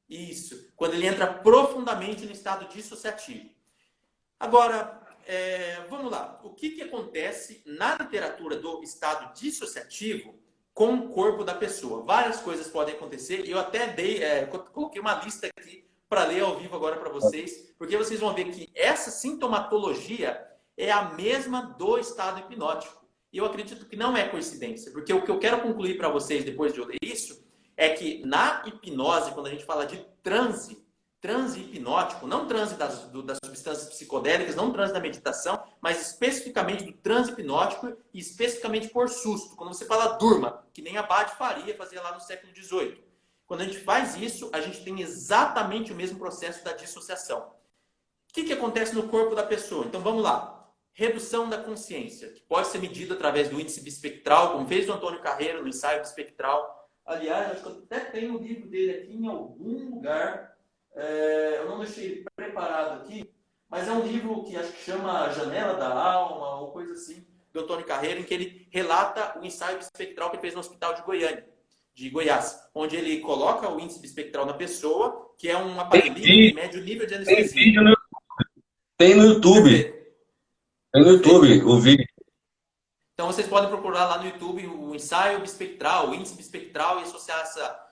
Isso, quando ele entra profundamente no estado dissociativo. Agora, vamos lá. O que acontece na literatura do estado dissociativo com o corpo da pessoa? Várias coisas podem acontecer. Eu até coloquei uma lista aqui para ler ao vivo agora para vocês, porque vocês vão ver que essa sintomatologia é a mesma do estado hipnótico. E eu acredito que não é coincidência, porque o que eu quero concluir para vocês depois de eu ler isso é que na hipnose, quando a gente fala de transe hipnótico, não transe das substâncias psicodélicas, não transe da meditação, mas especificamente do transe hipnótico e especificamente por susto. Quando você fala durma, que nem Abade Faria fazia lá no século XVIII. Quando a gente faz isso, a gente tem exatamente o mesmo processo da dissociação. O que acontece no corpo da pessoa? Então vamos lá. Redução da consciência, que pode ser medida através do índice bispectral, como fez o Antônio Carreiro no ensaio bispectral. Aliás, acho que eu até tenho o livro dele aqui em algum lugar. Eu não deixei ele preparado aqui, mas é um livro que acho que chama Janela da Alma, ou coisa assim, do Antônio Carreiro, em que ele relata o ensaio bispectral que ele fez no hospital de Goiânia, de Goiás, onde ele coloca o índice bispectral na pessoa, que é um aparelhinho que mede o nível de anestesia. Tem vídeo tem no YouTube. Perfeito. Tem no YouTube o vídeo. Então vocês podem procurar lá no YouTube o ensaio bispectral, o índice bispectral e associar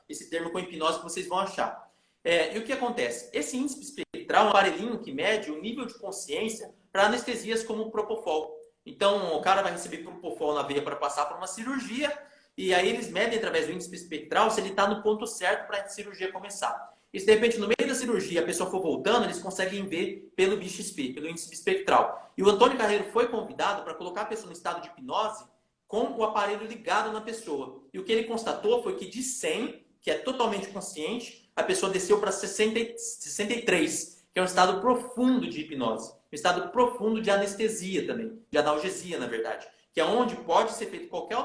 esse termo com hipnose que vocês vão achar. E o que acontece? Esse índice bispectral é um aparelhinho que mede o nível de consciência para anestesias como o Propofol. Então, o cara vai receber Propofol na veia para passar por uma cirurgia, e aí eles medem através do índice bispectral se ele está no ponto certo para a cirurgia começar. E se de repente no meio da cirurgia a pessoa for voltando, eles conseguem ver pelo BXP, pelo índice bispectral. E o Antônio Carreiro foi convidado para colocar a pessoa no estado de hipnose com o aparelho ligado na pessoa. E o que ele constatou foi que de 100, que é totalmente consciente, a pessoa desceu para 63, que é um estado profundo de hipnose. Um estado profundo de anestesia também, de analgesia, na verdade. Que é onde pode ser feita qualquer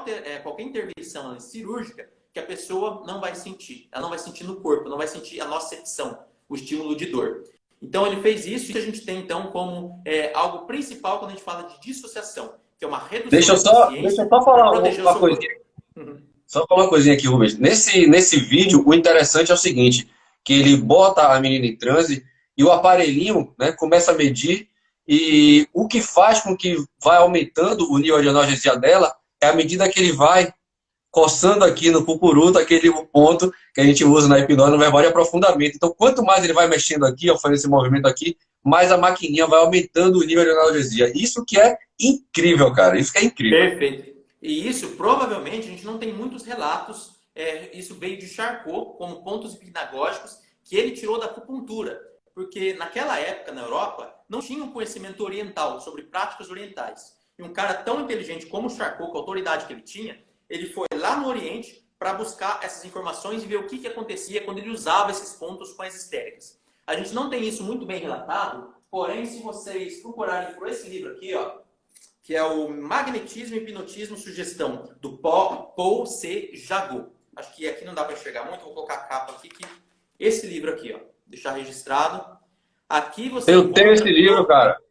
intervenção cirúrgica que a pessoa não vai sentir. Ela não vai sentir no corpo, não vai sentir a nocepção, o estímulo de dor. Então, ele fez isso e a gente tem, então, como algo principal quando a gente fala de dissociação, que é uma redução Deixa eu só falar uma coisinha. Só falar uma coisinha aqui, Rubens. Nesse vídeo, o interessante é o seguinte, que ele bota a menina em transe e o aparelhinho, né, começa a medir, e o que faz com que vai aumentando o nível de analgesia dela é à medida que ele vai coçando aqui no cucuruto, aquele ponto que a gente usa na hipnose no verbal de aprofundamento. Então, quanto mais ele vai mexendo aqui, fazendo esse movimento aqui, mais a maquininha vai aumentando o nível de analgesia. Isso que é incrível, cara. Isso que é incrível. Perfeito. E isso, provavelmente, a gente não tem muitos relatos. Isso veio de Charcot, como pontos hipnagógicos, que ele tirou da acupuntura. Porque naquela época, na Europa, não tinha um conhecimento oriental sobre práticas orientais. E um cara tão inteligente como Charcot, com a autoridade que ele tinha, ele foi lá no Oriente para buscar essas informações e ver o que acontecia quando ele usava esses pontos com as histéricas. A gente não tem isso muito bem relatado, porém, se vocês procurarem por esse livro aqui, ó, que é o Magnetismo, Hipnotismo, Sugestão, do Paul C. Jagot. Acho que aqui não dá para enxergar muito, vou colocar a capa aqui, que esse livro aqui, ó, deixar registrado. Aqui você Eu tenho esse livro, cara.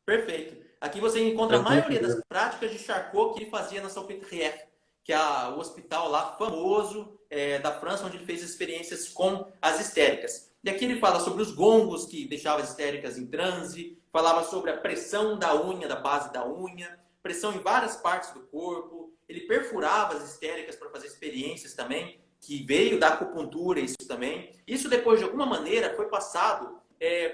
Perfeito. Aqui você encontra a maioria das práticas de Charcot que ele fazia na Salpêtrière, que é o hospital lá famoso da França, onde ele fez experiências com as histéricas. E aqui ele fala sobre os gongos que deixavam as histéricas em transe, falava sobre a pressão da unha, da base da unha, pressão em várias partes do corpo. Ele perfurava as histéricas para fazer experiências também, que veio da acupuntura, isso também. Isso depois, de alguma maneira, foi passado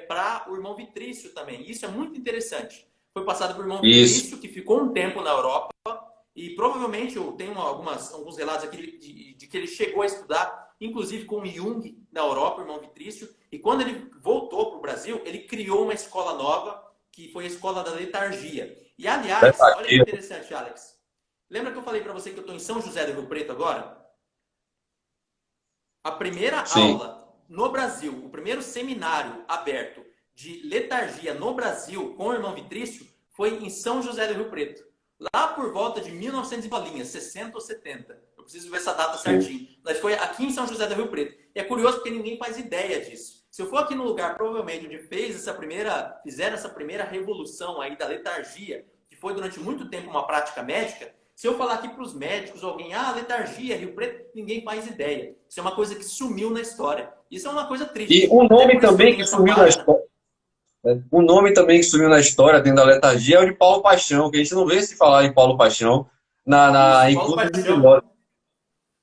para o irmão Vitrício também. Isso é muito interessante. Foi passado por irmão Vitrício, que ficou um tempo na Europa, e provavelmente eu tenho alguns relatos aqui de que ele chegou a estudar, inclusive com Jung na Europa, o irmão Vitrício, e quando ele voltou para o Brasil, ele criou uma escola nova, que foi a Escola da Letargia. E, aliás, olha que interessante, Alex. Lembra que eu falei para você que eu estou em São José do Rio Preto agora? A primeira aula no Brasil, o primeiro seminário aberto de letargia no Brasil com o irmão Vitrício foi em São José do Rio Preto. Lá por volta de 1900 e bolinhas, 60 ou 70. Eu preciso ver essa data certinho. Mas foi aqui em São José do Rio Preto. E é curioso porque ninguém faz ideia disso. Se eu for aqui no lugar, provavelmente, onde fizeram essa primeira revolução aí da letargia, que foi durante muito tempo uma prática médica, se eu falar aqui para os médicos, alguém, letargia, Rio Preto, ninguém faz ideia. Isso é uma coisa que sumiu na história. Isso é uma coisa triste. E o nome também que sumiu na história. O nome também que sumiu na história dentro da letargia é o de Paulo Paixão, que a gente não vê se falar em Paulo Paixão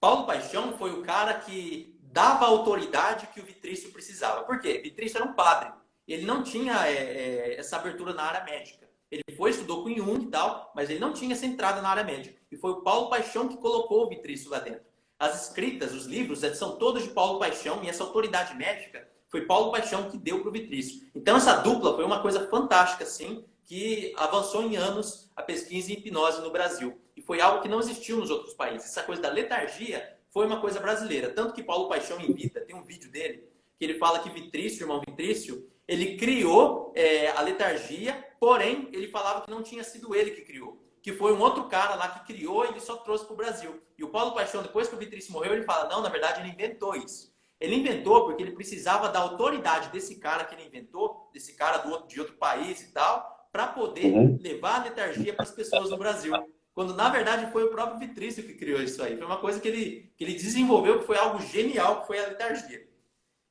Paulo Paixão foi o cara que dava a autoridade que o Vitrício precisava. Por quê? Vitrício era um padre. Ele não tinha essa abertura na área médica. Ele estudou com Jung e tal, mas ele não tinha essa entrada na área médica. E foi o Paulo Paixão que colocou o Vitrício lá dentro. As escritas, os livros, são todos de Paulo Paixão, e essa autoridade médica foi Paulo Paixão que deu para o Vitrício. Então, essa dupla foi uma coisa fantástica, sim, que avançou em anos a pesquisa em hipnose no Brasil. E foi algo que não existiu nos outros países. Essa coisa da letargia foi uma coisa brasileira. Tanto que Paulo Paixão, em vida, tem um vídeo dele, que ele fala que Vitrício, irmão Vitrício, ele criou a letargia, porém, ele falava que não tinha sido ele que criou. Que foi um outro cara lá que criou e ele só trouxe para o Brasil. E o Paulo Paixão, depois que o Vitrício morreu, ele fala, não, na verdade, ele inventou isso. Ele inventou porque ele precisava da autoridade desse cara que ele inventou, desse cara de outro país e tal, para poder levar a letargia para as pessoas no Brasil. Quando, na verdade, foi o próprio Vitrício que criou isso aí. Foi uma coisa que ele desenvolveu, que foi algo genial, que foi a letargia.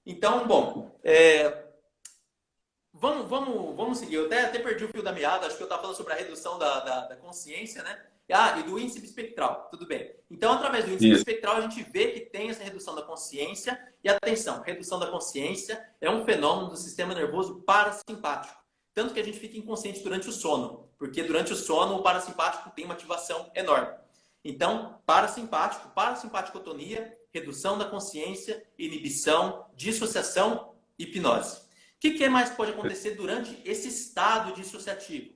Então, bom, vamos seguir. Eu até perdi o fio da meada, acho que eu estava falando sobre a redução da consciência, né? E do índice espectral, tudo bem. Então, através do índice espectral, a gente vê que tem essa redução da consciência. E atenção, redução da consciência é um fenômeno do sistema nervoso parasimpático. Tanto que a gente fica inconsciente durante o sono, porque durante o sono o parasimpático tem uma ativação enorme. Então, parasimpaticotonia, redução da consciência, inibição, dissociação, hipnose. O que mais pode acontecer durante esse estado dissociativo?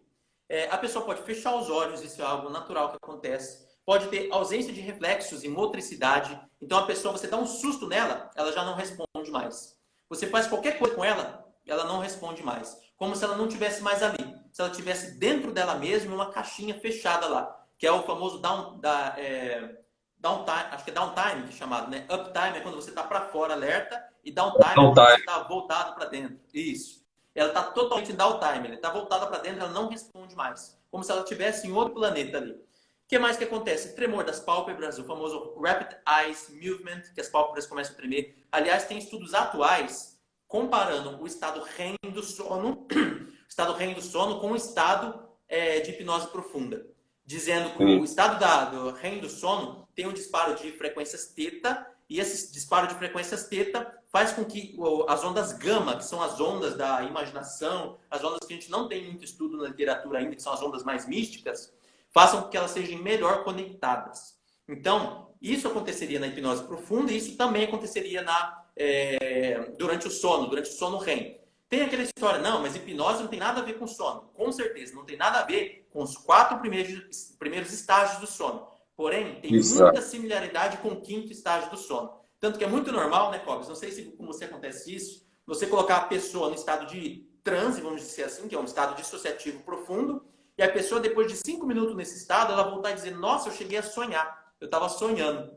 A pessoa pode fechar os olhos, isso é algo natural que acontece. Pode ter ausência de reflexos e motricidade. Então, a pessoa, você dá um susto nela, ela já não responde mais. Você faz qualquer coisa com ela, ela não responde mais. Como se ela não estivesse mais ali. Se ela estivesse dentro dela mesma, uma caixinha fechada lá. Que é o famoso downtime, acho que é downtime que é chamado, né? Uptime é quando você está para fora, alerta. E downtime é quando você está voltado para dentro. Isso. Ela está totalmente em downtime, ela está voltada para dentro, ela não responde mais. Como se ela estivesse em outro planeta ali. O que mais que acontece? Tremor das pálpebras, o famoso Rapid Eyes Movement, que as pálpebras começam a tremer. Aliás, tem estudos atuais comparando o estado REM do sono, com o estado de hipnose profunda. Dizendo que o estado do REM do sono tem um disparo de frequências θ, e esse disparo de frequências θ faz com que as ondas gama, que são as ondas da imaginação, as ondas que a gente não tem muito estudo na literatura ainda, que são as ondas mais místicas, façam com que elas sejam melhor conectadas. Então, isso aconteceria na hipnose profunda e isso também aconteceria durante o sono REM. Tem aquela história, não, mas hipnose não tem nada a ver com sono. Com certeza, não tem nada a ver com os 4 primeiros estágios do sono. Porém, tem muita similaridade com o 5º estágio do sono. Tanto que é muito normal, né, Cobs? Não sei se com você acontece isso. você colocar a pessoa no estado de transe, vamos dizer assim, que é um estado dissociativo profundo, e a pessoa, depois de 5 minutos nesse estado, ela voltar a dizer, nossa, eu cheguei a sonhar, eu estava sonhando.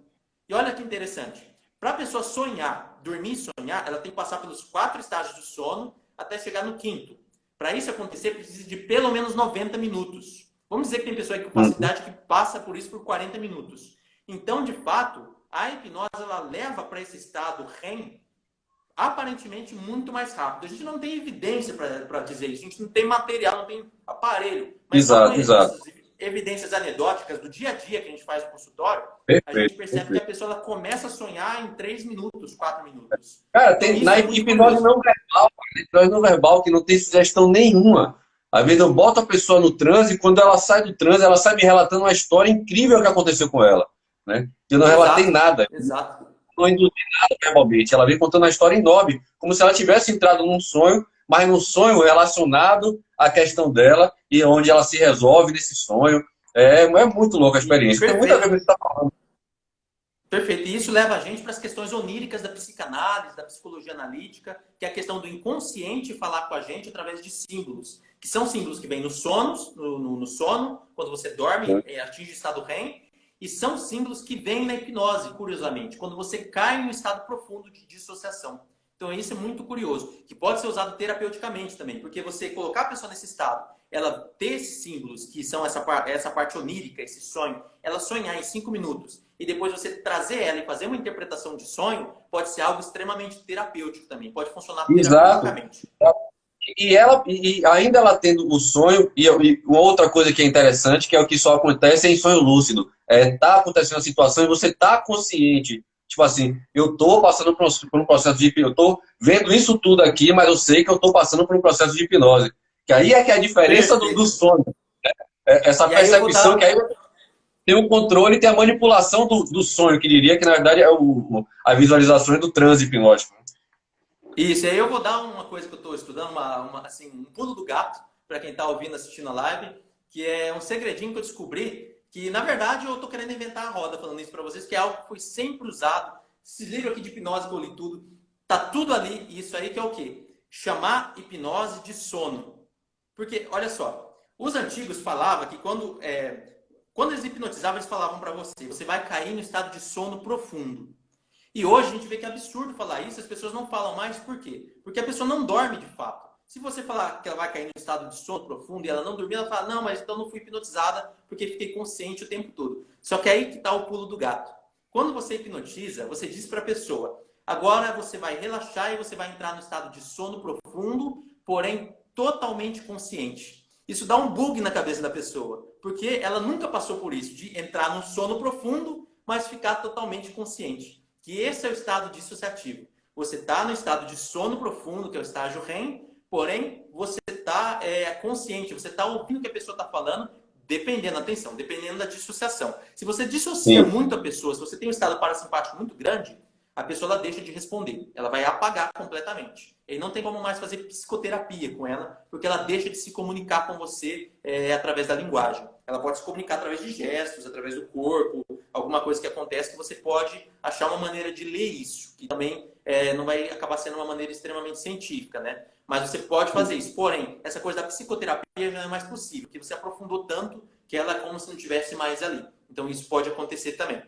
E olha que interessante, para a pessoa sonhar, dormir e sonhar, ela tem que passar pelos 4 estágios do sono até chegar no 5º. Para isso acontecer, precisa de pelo menos 90 minutos. Vamos dizer que tem pessoa com facilidade que passa por isso por 40 minutos. Então, de fato, a hipnose ela leva para esse estado REM aparentemente muito mais rápido. A gente não tem evidência para dizer isso, a gente não tem material, não tem aparelho. Mas só com evidências anedóticas do dia a dia que a gente faz no consultório, a gente percebe que a pessoa ela começa a sonhar em 3 minutos, 4 minutos. Cara, tem, na hipnose não verbal, que não tem sugestão nenhuma. Às vezes eu boto a pessoa no transe e quando ela sai do transe, ela sai me relatando uma história incrível que aconteceu com ela. Né? Eu não relatei nada. Exato. Não induzi nada verbalmente. Ela vem contando uma história enorme, como se ela tivesse entrado num sonho, mas num sonho relacionado à questão dela e onde ela se resolve nesse sonho. É muito louca a experiência. Tem muita coisa que você está falando. Perfeito. E isso leva a gente para as questões oníricas da psicanálise, da psicologia analítica, que é a questão do inconsciente falar com a gente através de símbolos, que são símbolos que vêm no sono, quando você dorme, atinge o estado REM, e são símbolos que vêm na hipnose, curiosamente, quando você cai em um estado profundo de dissociação. Então isso é muito curioso, que pode ser usado terapeuticamente também, porque você colocar a pessoa nesse estado, ela ter esses símbolos, que são essa parte onírica, esse sonho, ela sonhar em 5 minutos, e depois você trazer ela e fazer uma interpretação de sonho, pode ser algo extremamente terapêutico também, pode funcionar terapeuticamente. E ainda ela tendo o sonho, e uma outra coisa que é interessante, que é o que só acontece em sonho lúcido. Tá acontecendo a situação e você tá consciente. Tipo assim, eu tô passando por um processo de hipnose, eu tô vendo isso tudo aqui, mas eu sei que eu tô passando por um processo de hipnose. Que aí é que é a diferença do sonho. Essa percepção que aí tem o controle e tem a manipulação do sonho, que diria que na verdade é a visualização do transe hipnótico. Isso, aí eu vou dar uma coisa que eu estou estudando, assim, um pulo do gato, para quem está ouvindo, assistindo a live, que é um segredinho que eu descobri, que na verdade eu estou querendo inventar a roda falando isso para vocês, que é algo que foi sempre usado. Esse livro aqui de hipnose que eu li tudo, tá tudo ali, e isso aí que é o quê? Chamar hipnose de sono. Porque, olha só, os antigos falavam que quando eles hipnotizavam, eles falavam para você vai cair no estado de sono profundo. E hoje a gente vê que é absurdo falar isso, as pessoas não falam mais, por quê? Porque a pessoa não dorme de fato. Se você falar que ela vai cair no estado de sono profundo e ela não dormir, ela fala, não, mas então não fui hipnotizada porque fiquei consciente o tempo todo. Só que aí que está o pulo do gato. Quando você hipnotiza, você diz para a pessoa, agora você vai relaxar e você vai entrar no estado de sono profundo, porém totalmente consciente. Isso dá um bug na cabeça da pessoa, porque ela nunca passou por isso, de entrar num sono profundo, mas ficar totalmente consciente. Que esse é o estado dissociativo. Você está no estado de sono profundo, que é o estágio REM, porém você está consciente, você está ouvindo o que a pessoa está falando, dependendo, atenção, dependendo da dissociação. Se você dissocia muito a pessoa, se você tem um estado parasimpático muito grande, a pessoa ela deixa de responder, ela vai apagar completamente. E não tem como mais fazer psicoterapia com ela, porque ela deixa de se comunicar com você através da linguagem. Ela pode se comunicar através de gestos, através do corpo, alguma coisa que acontece que você pode achar uma maneira de ler isso, que também não vai acabar sendo uma maneira extremamente científica, né? Mas você pode fazer isso. Porém, essa coisa da psicoterapia já não é mais possível, porque você aprofundou tanto que ela é como se não tivesse mais ali. Então isso pode acontecer também.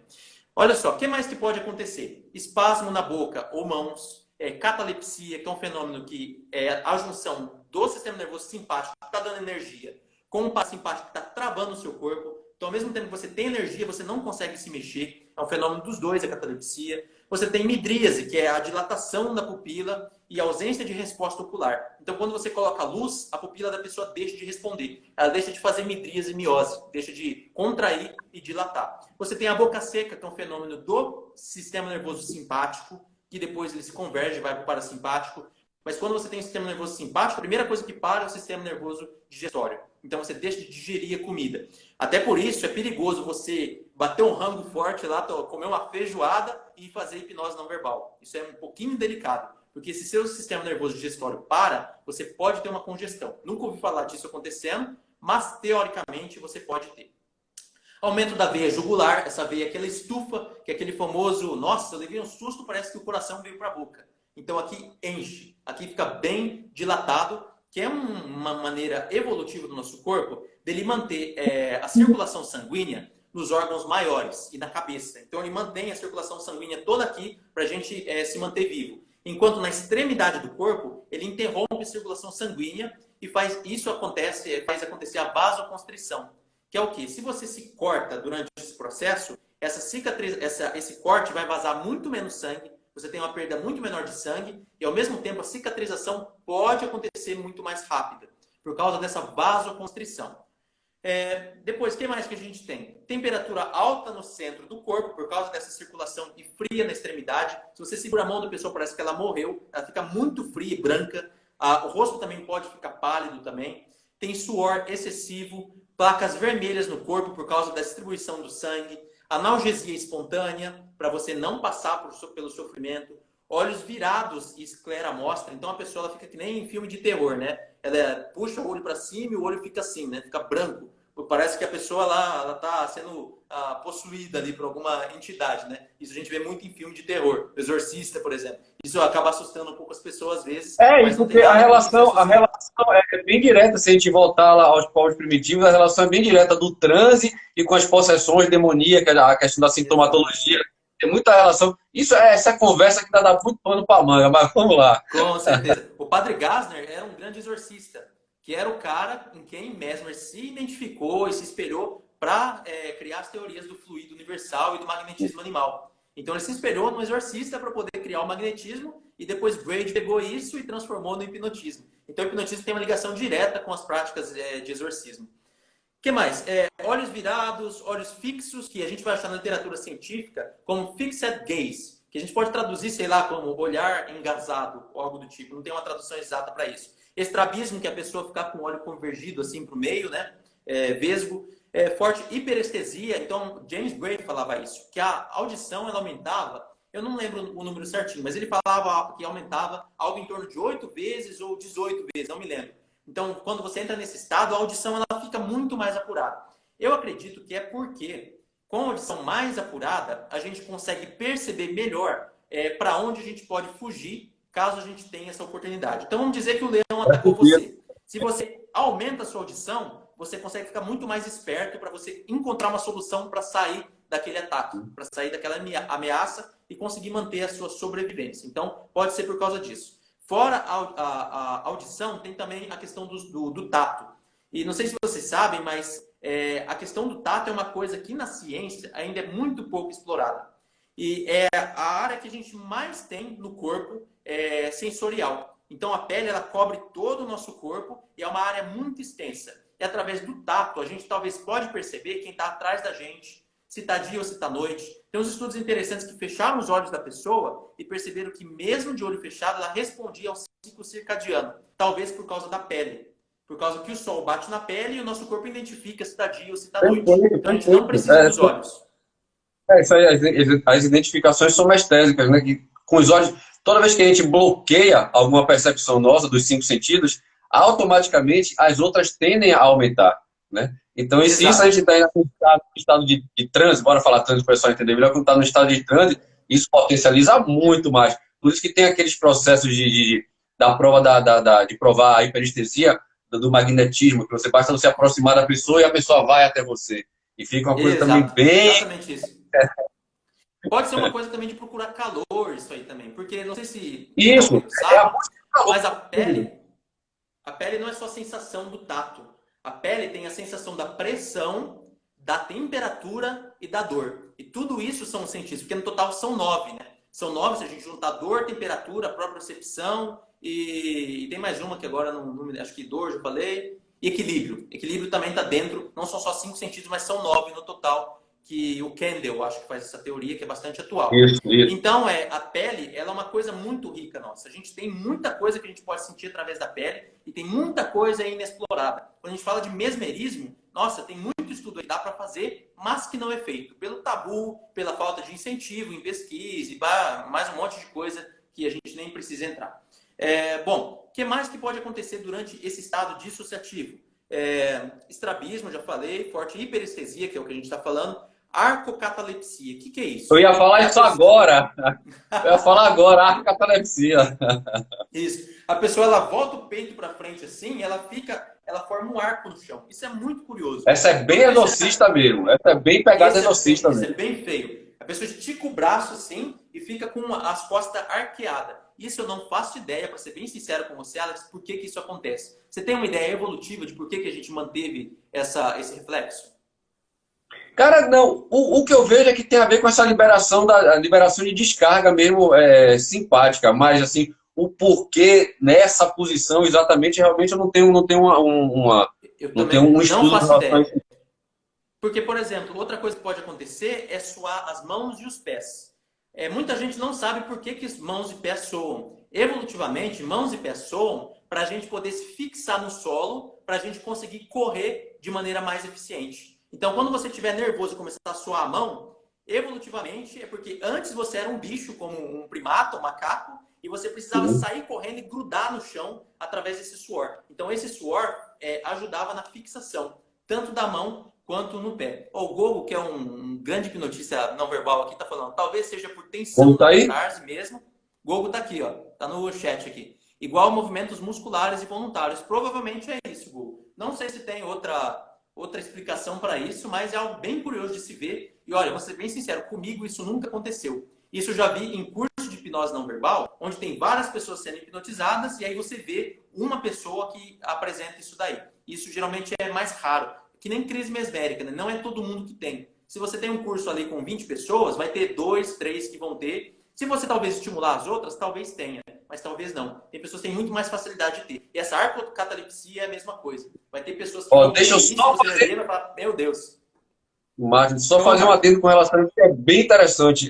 Olha só, o que mais que pode acontecer? Espasmo na boca ou mãos, catalepsia, que é um fenômeno que é a junção do sistema nervoso simpático, que está dando energia, com o parasimpático que está travando o seu corpo. Então, ao mesmo tempo que você tem energia, você não consegue se mexer. É um fenômeno dos dois, a catalepsia. Você tem midríase, que é a dilatação da pupila e a ausência de resposta ocular. Então, quando você coloca luz, a pupila da pessoa deixa de responder. Ela deixa de fazer midríase e miose, deixa de contrair e dilatar. Você tem a boca seca, que é um fenômeno do sistema nervoso simpático, que depois ele se converge e vai para o parasimpático. Mas quando você tem o sistema nervoso simpático, a primeira coisa que para é o sistema nervoso digestório. Então você deixa de digerir a comida. Até por isso é perigoso você bater um rango forte lá, comer uma feijoada e fazer hipnose não verbal. Isso é um pouquinho delicado. Porque se seu sistema nervoso digestório para, você pode ter uma congestão. Nunca ouvi falar disso acontecendo, mas teoricamente você pode ter. Aumento da veia jugular, essa veia que ela estufa, que é aquele famoso, nossa, eu levei um susto, parece que o coração veio para a boca. Então aqui enche, aqui fica bem dilatado, que é uma maneira evolutiva do nosso corpo dele manter a circulação sanguínea nos órgãos maiores e na cabeça. Então ele mantém a circulação sanguínea toda aqui para a gente se manter vivo. Enquanto na extremidade do corpo, ele interrompe a circulação sanguínea e faz acontecer a vasoconstrição. Que é o quê? Se você se corta durante esse processo, esse corte vai vazar muito menos sangue, você tem uma perda muito menor de sangue e, ao mesmo tempo, a cicatrização pode acontecer muito mais rápida, por causa dessa vasoconstrição. Depois, o que mais que a gente tem? Temperatura alta no centro do corpo, por causa dessa circulação, e fria na extremidade. Se você segura a mão da pessoa, parece que ela morreu, ela fica muito fria e branca. O rosto também pode ficar pálido também. Tem suor excessivo, placas vermelhas no corpo por causa da distribuição do sangue, analgesia espontânea, para você não passar pelo sofrimento, olhos virados e esclera à mostra. Então a pessoa ela fica que nem em filme de terror, né? Ela puxa o olho para cima e o olho fica assim, né? Fica branco. Parece que a pessoa ela está sendo possuída ali por alguma entidade, né? Isso a gente vê muito em filme de terror, Exorcista, por exemplo. Isso acaba assustando um pouco as pessoas às vezes. Mas porque a relação é bem direta, se a gente voltar lá aos povos primitivos, a relação é bem direta do transe e com as possessões demoníacas, a questão da sintomatologia. Tem muita relação. Isso é essa conversa que dá muito pano para manga, mas vamos lá. Com certeza. O padre Gassner era um grande exorcista, que era o cara em quem Mesmer se identificou e se espelhou para criar as teorias do fluido universal e do magnetismo animal. Então ele se espelhou no exorcista para poder criar o magnetismo e depois Braid pegou isso e transformou no hipnotismo. Então o hipnotismo tem uma ligação direta com as práticas de exorcismo. O que mais? Olhos virados, olhos fixos, que a gente vai achar na literatura científica como fixed gaze, que a gente pode traduzir, sei lá, como olhar engasado, ou algo do tipo. Não tem uma tradução exata para isso. Estrabismo, que é a pessoa ficar com o olho convergido assim para o meio, né? Vesgo. Forte hiperestesia. Então, James Gray falava isso, que a audição ela aumentava, eu não lembro o número certinho, mas ele falava que aumentava algo em torno de 8 vezes ou 18 vezes, não me lembro. Então, quando você entra nesse estado, a audição ela fica muito mais apurada. Eu acredito que é porque, com a audição mais apurada, a gente consegue perceber melhor para onde a gente pode fugir, caso a gente tenha essa oportunidade. Então, vamos dizer que o leão atacou você. Se você aumenta a sua audição, você consegue ficar muito mais esperto para você encontrar uma solução para sair daquele ataque, para sair daquela ameaça e conseguir manter a sua sobrevivência. Então, pode ser por causa disso. Fora a audição, tem também a questão do tato. E não sei se vocês sabem, mas a questão do tato é uma coisa que na ciência ainda é muito pouco explorada. E é a área que a gente mais tem no corpo sensorial. Então a pele ela cobre todo o nosso corpo e é uma área muito extensa. E através do tato a gente talvez pode perceber quem está atrás da gente, se está dia ou se está noite. Tem uns estudos interessantes que fecharam os olhos da pessoa e perceberam que mesmo de olho fechado ela respondia ao ciclo circadiano. Talvez por causa da pele. Por causa que o sol bate na pele e o nosso corpo identifica se está dia ou se está noite. Então a gente não precisa dos olhos. Isso aí, as identificações são mestésicas, né? Que com os olhos, toda vez que a gente bloqueia alguma percepção nossa dos 5 sentidos, automaticamente as outras tendem a aumentar, né? Então, se isso a gente está em estado de transe, bora falar transe para o pessoal entender melhor, quando está no estado de transe, isso potencializa muito mais. Por isso que tem aqueles processos da prova de provar a hiperestesia, do magnetismo, que você basta você aproximar da pessoa e a pessoa vai até você. E fica uma coisa também bem... Exatamente isso. Pode ser uma coisa também de procurar calor, isso aí também. Porque não sei se... Isso, sabe, mas a pele não é só a sensação do tato. A pele tem a sensação da pressão, da temperatura e da dor. E tudo isso são sentidos, porque no total são 9, né? São 9 se a gente juntar dor, temperatura, propriocepção e tem mais uma que agora não acho que dor, já falei. E equilíbrio. Equilíbrio também está dentro, não são só 5 sentidos, mas são 9 no total, que o Kendall acho que faz essa teoria, que é bastante atual. Isso. Então, a pele ela é uma coisa muito rica nossa. A gente tem muita coisa que a gente pode sentir através da pele e tem muita coisa inexplorada. Quando a gente fala de mesmerismo, nossa, tem muito estudo aí, dá para fazer, mas que não é feito. Pelo tabu, pela falta de incentivo em pesquisa, e mais um monte de coisa que a gente nem precisa entrar. Bom, o que mais que pode acontecer durante esse estado dissociativo? Estrabismo, já falei, forte hiperestesia, que é o que a gente está falando, Arcocatalepsia. O que é Eu isso? ia falar É a isso pessoa... agora. Eu ia falar agora, a catalepsia. Isso. A pessoa ela volta o peito para frente assim, e ela forma um arco no chão. Isso é muito curioso. Essa é bem Tudo isso exorcista mesmo. Essa é bem pegada exorcista esse é mesmo. bem feio. A pessoa estica o braço assim e fica com as costas arqueadas. Isso eu não faço ideia, para ser bem sincero com você, Alex, por que isso acontece. Você tem uma ideia evolutiva de por que a gente manteve esse reflexo? Cara, não. O que eu vejo é que tem a ver com essa liberação a liberação de descarga mesmo simpática, mas assim, o porquê nessa posição exatamente, realmente eu não tenho Eu não tenho também um não estudo com faço relação a ideia. isso. Porque, por exemplo, outra coisa que pode acontecer é suar as mãos e os pés. Muita gente não sabe por que mãos e pés soam. Evolutivamente, mãos e pés soam para a gente poder se fixar no solo, para a gente conseguir correr de maneira mais eficiente. Então, quando você estiver nervoso e começar a suar a mão, evolutivamente é porque antes você era um bicho, como um primata, um macaco, e você precisava Sim. sair correndo e grudar no chão através desse suor. Então, esse suor ajudava na fixação, tanto da mão quanto no pé. O Gogo, que é um grande hipnotista não verbal aqui, está falando, talvez seja por tensão Como tá da aí? catarse mesmo. Gogo está aqui, ó, tá no chat aqui. Igual movimentos musculares e voluntários. Provavelmente é isso, Gogo. Não sei se tem outra explicação para isso, mas é algo bem curioso de se ver. E olha, vou ser bem sincero, comigo isso nunca aconteceu. Isso eu já vi em curso de hipnose não verbal, onde tem várias pessoas sendo hipnotizadas e aí você vê uma pessoa que apresenta isso daí. Isso geralmente é mais raro. Que nem crise mesmérica, né? Não é todo mundo que tem. Se você tem um curso ali com 20 pessoas, vai ter 2, 3 que vão ter. Se você talvez estimular as outras, talvez tenha, mas talvez não. Tem pessoas que têm muito mais facilidade de ter. E essa arcocatalepsia é a mesma coisa. Vai ter pessoas que Ó, vão ter deixa eu isso, só você vai ver e vai falar, meu Deus. Marcos, só Show, fazer um Marcos. adendo com relação a isso, que é bem interessante.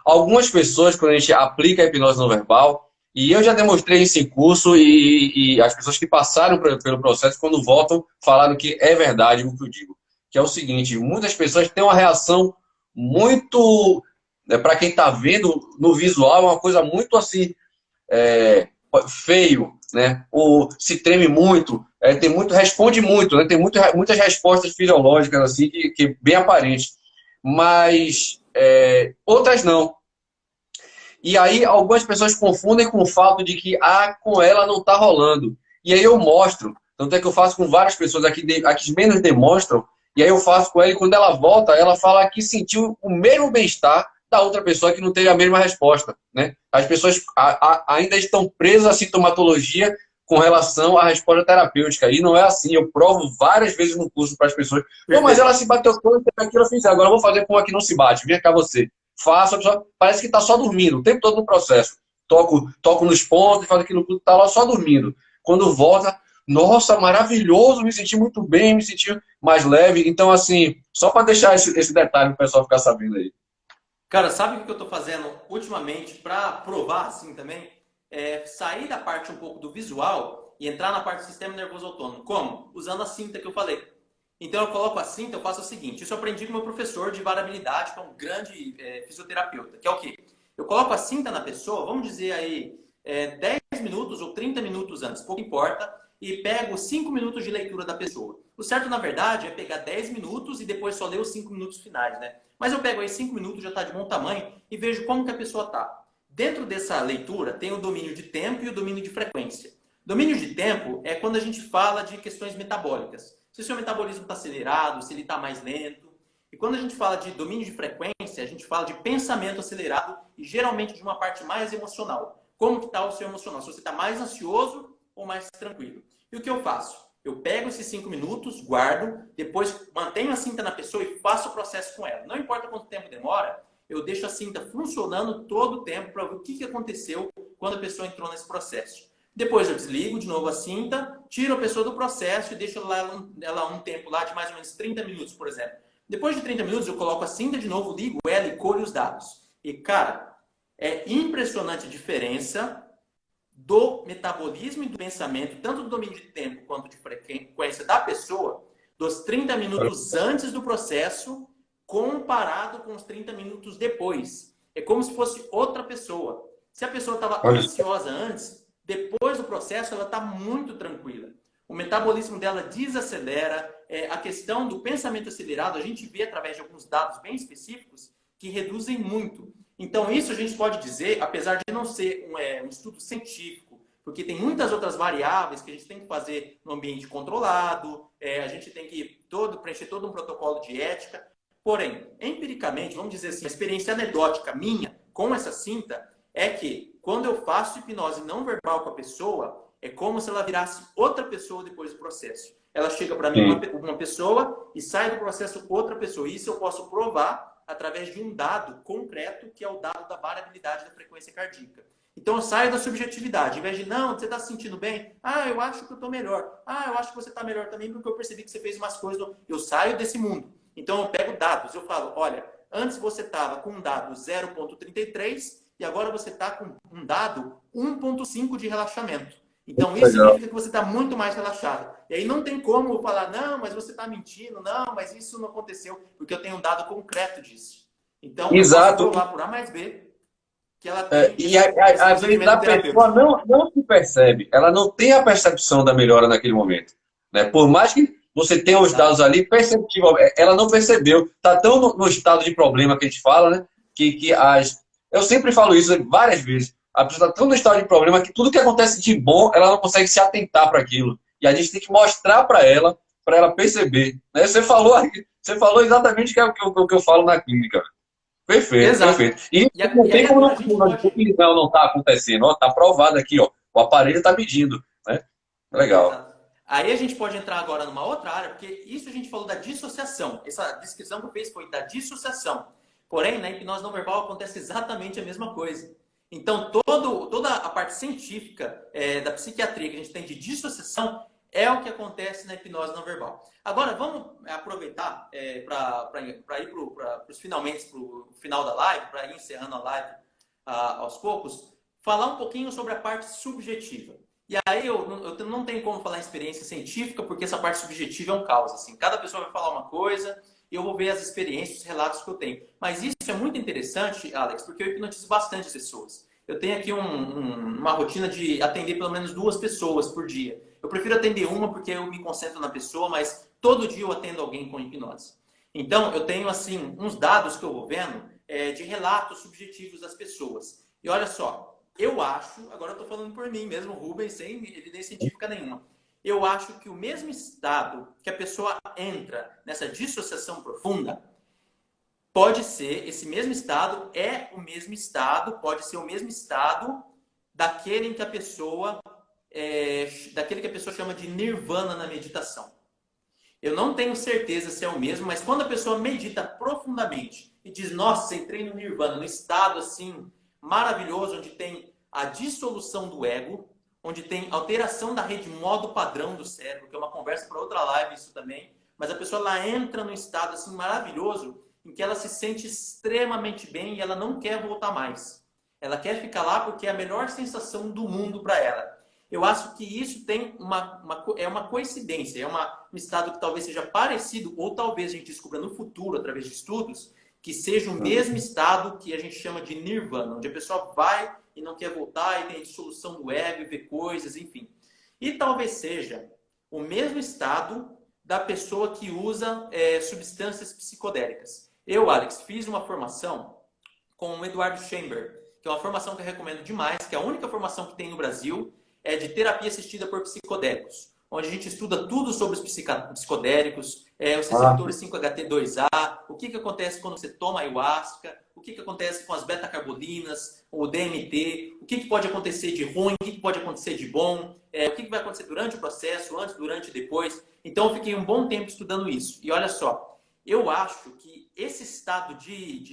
Algumas pessoas, quando a gente aplica a hipnose não verbal, e eu já demonstrei isso em curso, e as pessoas que passaram pelo processo, quando voltam, falaram que é verdade o que eu digo. Que é o seguinte, muitas pessoas têm uma reação muito, para quem está vendo no visual, é uma coisa muito assim, é, feio, né? Ou se treme muito, tem muito, responde muito, né? Tem muitas respostas fisiológicas assim que bem aparentes, mas outras não. E aí algumas pessoas confundem com o fato de que com ela não está rolando. E aí eu mostro, tanto é que eu faço com várias pessoas aqui menos demonstram, e aí eu faço com ela e quando ela volta, ela fala que sentiu o mesmo bem-estar da outra pessoa que não teve a mesma resposta, né? As pessoas ainda estão presas à sintomatologia com relação à resposta terapêutica. E não é assim. Eu provo várias vezes no curso para as pessoas. Pô, mas ela Perfeito. se bateu com aquilo, eu fiz. Agora eu vou fazer com a que não se bate. Vem cá você. Faço, a pessoa parece que está só dormindo o tempo todo no processo. Toco nos pontos e faço aquilo tudo, está lá só dormindo. Quando volta, nossa, maravilhoso, me senti muito bem, me senti mais leve. Então, assim, só para deixar esse detalhe para o pessoal ficar sabendo aí. Cara, sabe o que eu estou fazendo ultimamente para provar assim também? Sair da parte um pouco do visual e entrar na parte do sistema nervoso autônomo. Como? Usando a cinta que eu falei. Então eu coloco a cinta, eu faço o seguinte, isso eu aprendi com meu professor de variabilidade, que é um grande fisioterapeuta, que é o quê? Eu coloco a cinta na pessoa, vamos dizer aí 10 minutos ou 30 minutos antes, pouco importa, e pego 5 minutos de leitura da pessoa. O certo, na verdade, é pegar 10 minutos e depois só ler os 5 minutos finais, né? Mas eu pego aí 5 minutos, já está de bom tamanho, e vejo como que a pessoa está. Dentro dessa leitura, tem o domínio de tempo e o domínio de frequência. Domínio de tempo é quando a gente fala de questões metabólicas. Se o seu metabolismo está acelerado, se ele está mais lento. E quando a gente fala de domínio de frequência, a gente fala de pensamento acelerado e geralmente de uma parte mais emocional. Como que está o seu emocional? Se você está mais ansioso ou mais tranquilo. E o que eu faço? Eu pego esses 5 minutos, guardo, depois mantenho a cinta na pessoa e faço o processo com ela. Não importa quanto tempo demora, eu deixo a cinta funcionando todo o tempo para ver o que aconteceu quando a pessoa entrou nesse processo. Depois eu desligo de novo a cinta, tiro a pessoa do processo e deixo ela um tempo lá de mais ou menos 30 minutos, por exemplo. Depois de 30 minutos eu coloco a cinta de novo, ligo ela e colho os dados. E, cara, é impressionante a diferença do metabolismo e do pensamento, tanto do domínio de tempo quanto de frequência da pessoa, dos 30 minutos antes do processo, comparado com os 30 minutos depois. É como se fosse outra pessoa. Se a pessoa estava ansiosa antes, depois do processo ela está muito tranquila. O metabolismo dela desacelera, a questão do pensamento acelerado, a gente vê através de alguns dados bem específicos que reduzem muito. Então, isso a gente pode dizer, apesar de não ser um estudo científico, porque tem muitas outras variáveis que a gente tem que fazer no ambiente controlado, a gente tem que preencher todo um protocolo de ética. Porém, empiricamente, vamos dizer assim, a experiência anedótica minha com essa cinta é que quando eu faço hipnose não verbal com a pessoa, é como se ela virasse outra pessoa depois do processo. Ela chega para mim, uma pessoa, e sai do processo outra pessoa. Isso eu posso provar através de um dado concreto, que é o dado da variabilidade da frequência cardíaca. Então eu saio da subjetividade. Em vez de, não, você está se sentindo bem? Ah, eu acho que eu estou melhor. Ah, eu acho que você está melhor também porque eu percebi que você fez umas coisas. Eu saio desse mundo. Então eu pego dados. Eu falo, olha, antes você estava com um dado 0,33 e agora você está com um dado 1,5 de relaxamento. Então isso significa que você está muito mais relaxado. E aí não tem como eu falar, não, mas você está mentindo, não, mas isso não aconteceu, porque eu tenho um dado concreto disso. Então eu posso provar por A mais B que ela tem e às vezes a pessoa não se percebe, ela não tem a percepção da melhora naquele momento, né? Por mais que você tenha os dados ali, perceptível, ela não percebeu, está tão no estado de problema que a gente fala, né? Eu sempre falo isso várias vezes, a pessoa está tão no estado de problema que tudo que acontece de bom, ela não consegue se atentar para aquilo, e a gente tem que mostrar para ela perceber, né? Você falou exatamente o que eu falo na clínica. Perfeito, exato. perfeito. E não tem como não está acontecendo. Está provado aqui, ó. O aparelho está medindo, né? Legal. Exato. Aí a gente pode entrar agora numa outra área, porque isso a gente falou da dissociação. Essa descrição que eu fiz foi da dissociação. Porém, na hipnose não verbal acontece exatamente a mesma coisa. Então, toda a parte científica da psiquiatria que a gente tem de dissociação é o que acontece na hipnose não verbal. Agora, vamos aproveitar para ir para os finalmente, para o final da live, para ir encerrando a live aos poucos, falar um pouquinho sobre a parte subjetiva. E aí eu não tenho como falar em experiência científica, porque essa parte subjetiva é um caos. Assim. Cada pessoa vai falar uma coisa e eu vou ver as experiências, os relatos que eu tenho. Mas isso é muito interessante, Alex, porque eu hipnotizo bastante pessoas. Eu tenho aqui uma rotina de atender pelo menos 2 pessoas por dia. Eu prefiro atender uma porque eu me concentro na pessoa, mas todo dia eu atendo alguém com hipnose. Então, eu tenho assim uns dados que eu vou vendo de relatos subjetivos das pessoas. E olha só, eu acho, agora eu estou falando por mim mesmo, Rubens, sem evidência científica nenhuma, eu acho que o mesmo estado que a pessoa entra nessa dissociação profunda, pode ser, esse mesmo estado pode ser o mesmo estado daquele que a pessoa chama de nirvana na meditação. Eu não tenho certeza se é o mesmo, mas quando a pessoa medita profundamente e diz, nossa, entrei no nirvana, no estado assim maravilhoso, onde tem a dissolução do ego, onde tem alteração da rede modo padrão do cérebro, que é uma conversa para outra live isso também, mas a pessoa ela entra num estado assim maravilhoso em que ela se sente extremamente bem e ela não quer voltar mais. Ela quer ficar lá porque é a melhor sensação do mundo para ela. Eu acho que isso tem uma coincidência, um estado que talvez seja parecido, ou talvez a gente descubra no futuro, através de estudos, que seja o mesmo estado que a gente chama de nirvana, onde a pessoa vai e não quer voltar, e tem a dissolução do ego, e vê coisas, enfim. E talvez seja o mesmo estado da pessoa que usa substâncias psicodélicas. Eu, Alex, fiz uma formação com o Eduardo Chamber, que é uma formação que eu recomendo demais, que é a única formação que tem no Brasil, é de terapia assistida por psicodélicos, onde a gente estuda tudo sobre os psicodélicos, os receptores 5-HT2A, o que acontece quando você toma ayahuasca, o que acontece com as beta-carbolinas, o DMT, o que pode acontecer de ruim, o que pode acontecer de bom, o que vai acontecer durante o processo, antes, durante e depois. Então, eu fiquei um bom tempo estudando isso. E olha só, eu acho que esse estado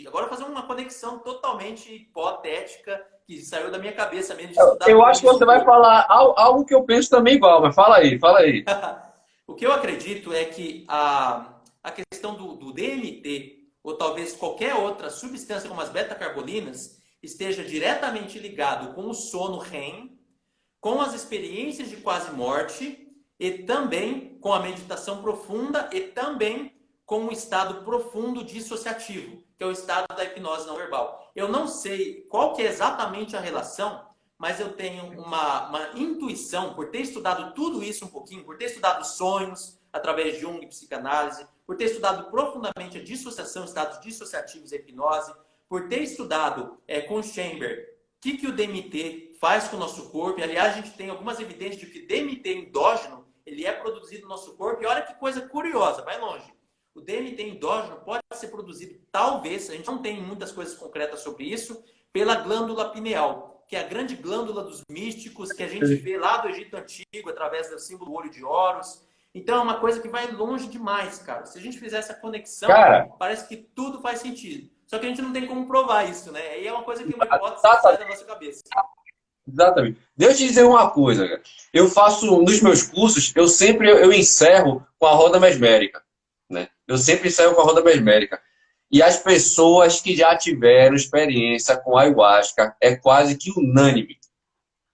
agora eu vou fazer uma conexão totalmente hipotética, que saiu da minha cabeça mesmo de estudar. Eu acho que você vai falar algo que eu penso também igual, mas fala aí. O que eu acredito é que a questão do DMT, ou talvez qualquer outra substância como as beta-carbolinas, esteja diretamente ligado com o sono REM, com as experiências de quase morte, e também com a meditação profunda, e também com um estado profundo dissociativo, que é o estado da hipnose não verbal. Eu não sei qual que é exatamente a relação, mas eu tenho uma intuição, por ter estudado tudo isso um pouquinho, por ter estudado sonhos, através de Jung, psicanálise, por ter estudado profundamente a dissociação, estados dissociativos e hipnose, por ter estudado com o Chamber o que o DMT faz com o nosso corpo. E, aliás, a gente tem algumas evidências de que o DMT endógeno ele é produzido no nosso corpo. E olha que coisa curiosa, vai longe. O DMT endógeno pode ser produzido, talvez, a gente não tem muitas coisas concretas sobre isso, pela glândula pineal, que é a grande glândula dos místicos, que a gente vê lá do Egito Antigo, através do símbolo do olho de Horus. Então, é uma coisa que vai longe demais, cara. Se a gente fizer essa conexão, parece que tudo faz sentido. Só que a gente não tem como provar isso, né? E é uma coisa que uma hipótese que sai da nossa cabeça. Exatamente. Deixa eu te dizer uma coisa, cara. Eu faço, nos meus cursos, eu encerro com a roda mesmérica, né? Eu sempre encerro com a roda mesmérica. E as pessoas que já tiveram experiência com ayahuasca, é quase que unânime.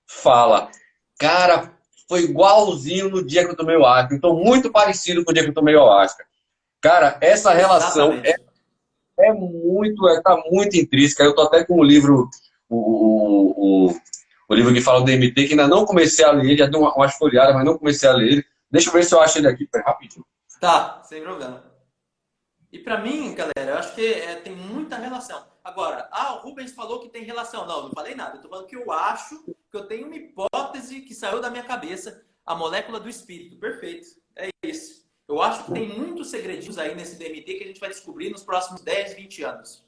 Fala, cara, foi igualzinho no dia que eu tomei o ayahuasca. Então, muito parecido com o dia que eu tomei o ayahuasca. Cara, essa relação tá muito intrínseca. Eu tô até com o livro, o livro que fala do DMT, que ainda não comecei a ler ele, já dei umas folheadas, mas não comecei a ler ele. Deixa eu ver se eu acho ele aqui, rapidinho. Tá, sem problema. E para mim, galera, eu acho que tem muita relação. Agora, o Rubens falou que tem relação. Não, não falei nada. Eu tô falando que eu acho que eu tenho uma hipótese que saiu da minha cabeça, a molécula do espírito. Perfeito. É isso. Eu acho que tem muitos segredinhos aí nesse DMT que a gente vai descobrir nos próximos 10, 20 anos.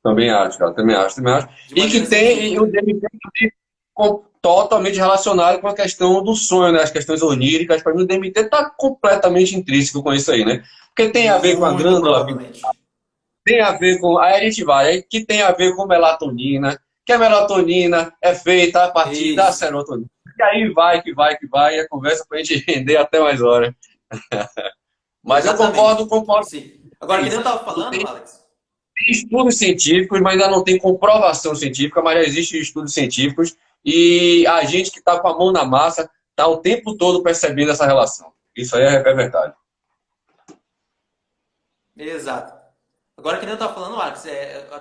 Também acho, cara. Também acho. E que tem o DMT totalmente relacionado com a questão do sonho, né? As questões oníricas. Para mim, o DMT está completamente intrínseco com isso aí, né? Porque tem a ver com a glândula, tem a ver com... Aí a gente vai, que tem a ver com melatonina, que a melatonina é feita a partir da serotonina. E aí vai, e a conversa para a gente render até mais horas. Mas exatamente. Eu concordo. Sim. Agora, que nem eu estava falando, Alex... Tem estudos científicos, mas ainda não tem comprovação científica, mas já existem estudos científicos e a gente que está com a mão na massa está o tempo todo percebendo essa relação. Isso aí é verdade. Exato. Agora, que nem eu estava falando, Alex,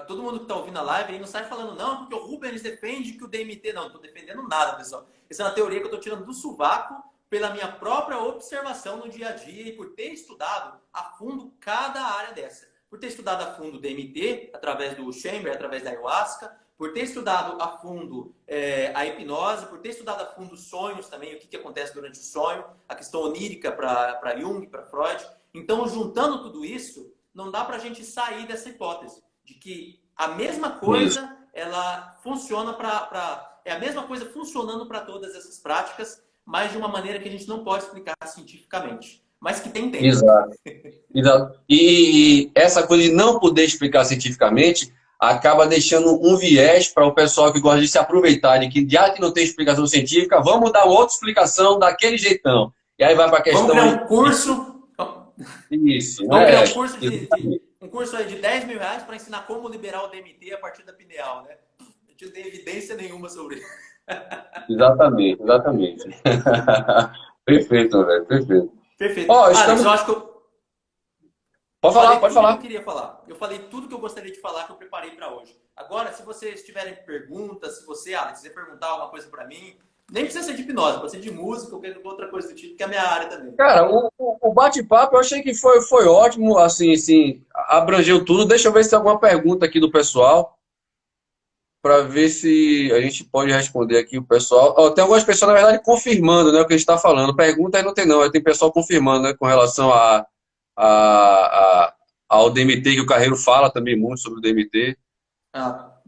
todo mundo que está ouvindo a live aí não sai falando, não, porque o Rubens defende que o DMT... Não estou defendendo nada, pessoal. Essa é uma teoria que eu estou tirando do sovaco pela minha própria observação no dia a dia e por ter estudado a fundo cada área dessa. Por ter estudado a fundo o DMT, através do Chamber, através da ayahuasca, por ter estudado a fundo a hipnose, por ter estudado a fundo os sonhos também, o que acontece durante o sonho, a questão onírica para Jung, para Freud. Então, juntando tudo isso, não dá para a gente sair dessa hipótese de que a mesma coisa, ela funciona é a mesma coisa funcionando para todas essas práticas, mas de uma maneira que a gente não pode explicar cientificamente. Mas que tem tempo. Exato. E essa coisa de não poder explicar cientificamente acaba deixando um viés para o pessoal que gosta de se aproveitar de que, já que não tem explicação científica, vamos dar outra explicação daquele jeitão. E aí vai para a questão... Vamos criar um curso... Isso. Vamos criar um curso um curso aí de 10 mil reais para ensinar como liberar o DMT a partir da pineal, né? A gente não tem evidência nenhuma sobre isso. Exatamente. Perfeito, velho. Perfeito. Estamos... eu acho que eu... Pode falar. Eu queria falar. Eu falei tudo que eu gostaria de falar que eu preparei para hoje. Agora, se vocês tiverem perguntas, se você, Alex, quiser perguntar alguma coisa para mim, nem precisa ser de hipnose, pode ser de música ou qualquer outra coisa do tipo, que é a minha área também. Cara, o bate-papo eu achei que foi ótimo, assim, abrangeu tudo. Deixa eu ver se tem alguma pergunta aqui do pessoal, para ver se a gente pode responder aqui o pessoal. Tem algumas pessoas, na verdade, confirmando, né, o que a gente está falando. Pergunta aí não tem não, tem pessoal confirmando, né, com relação ao DMT, que o Carreiro fala também muito sobre o DMT.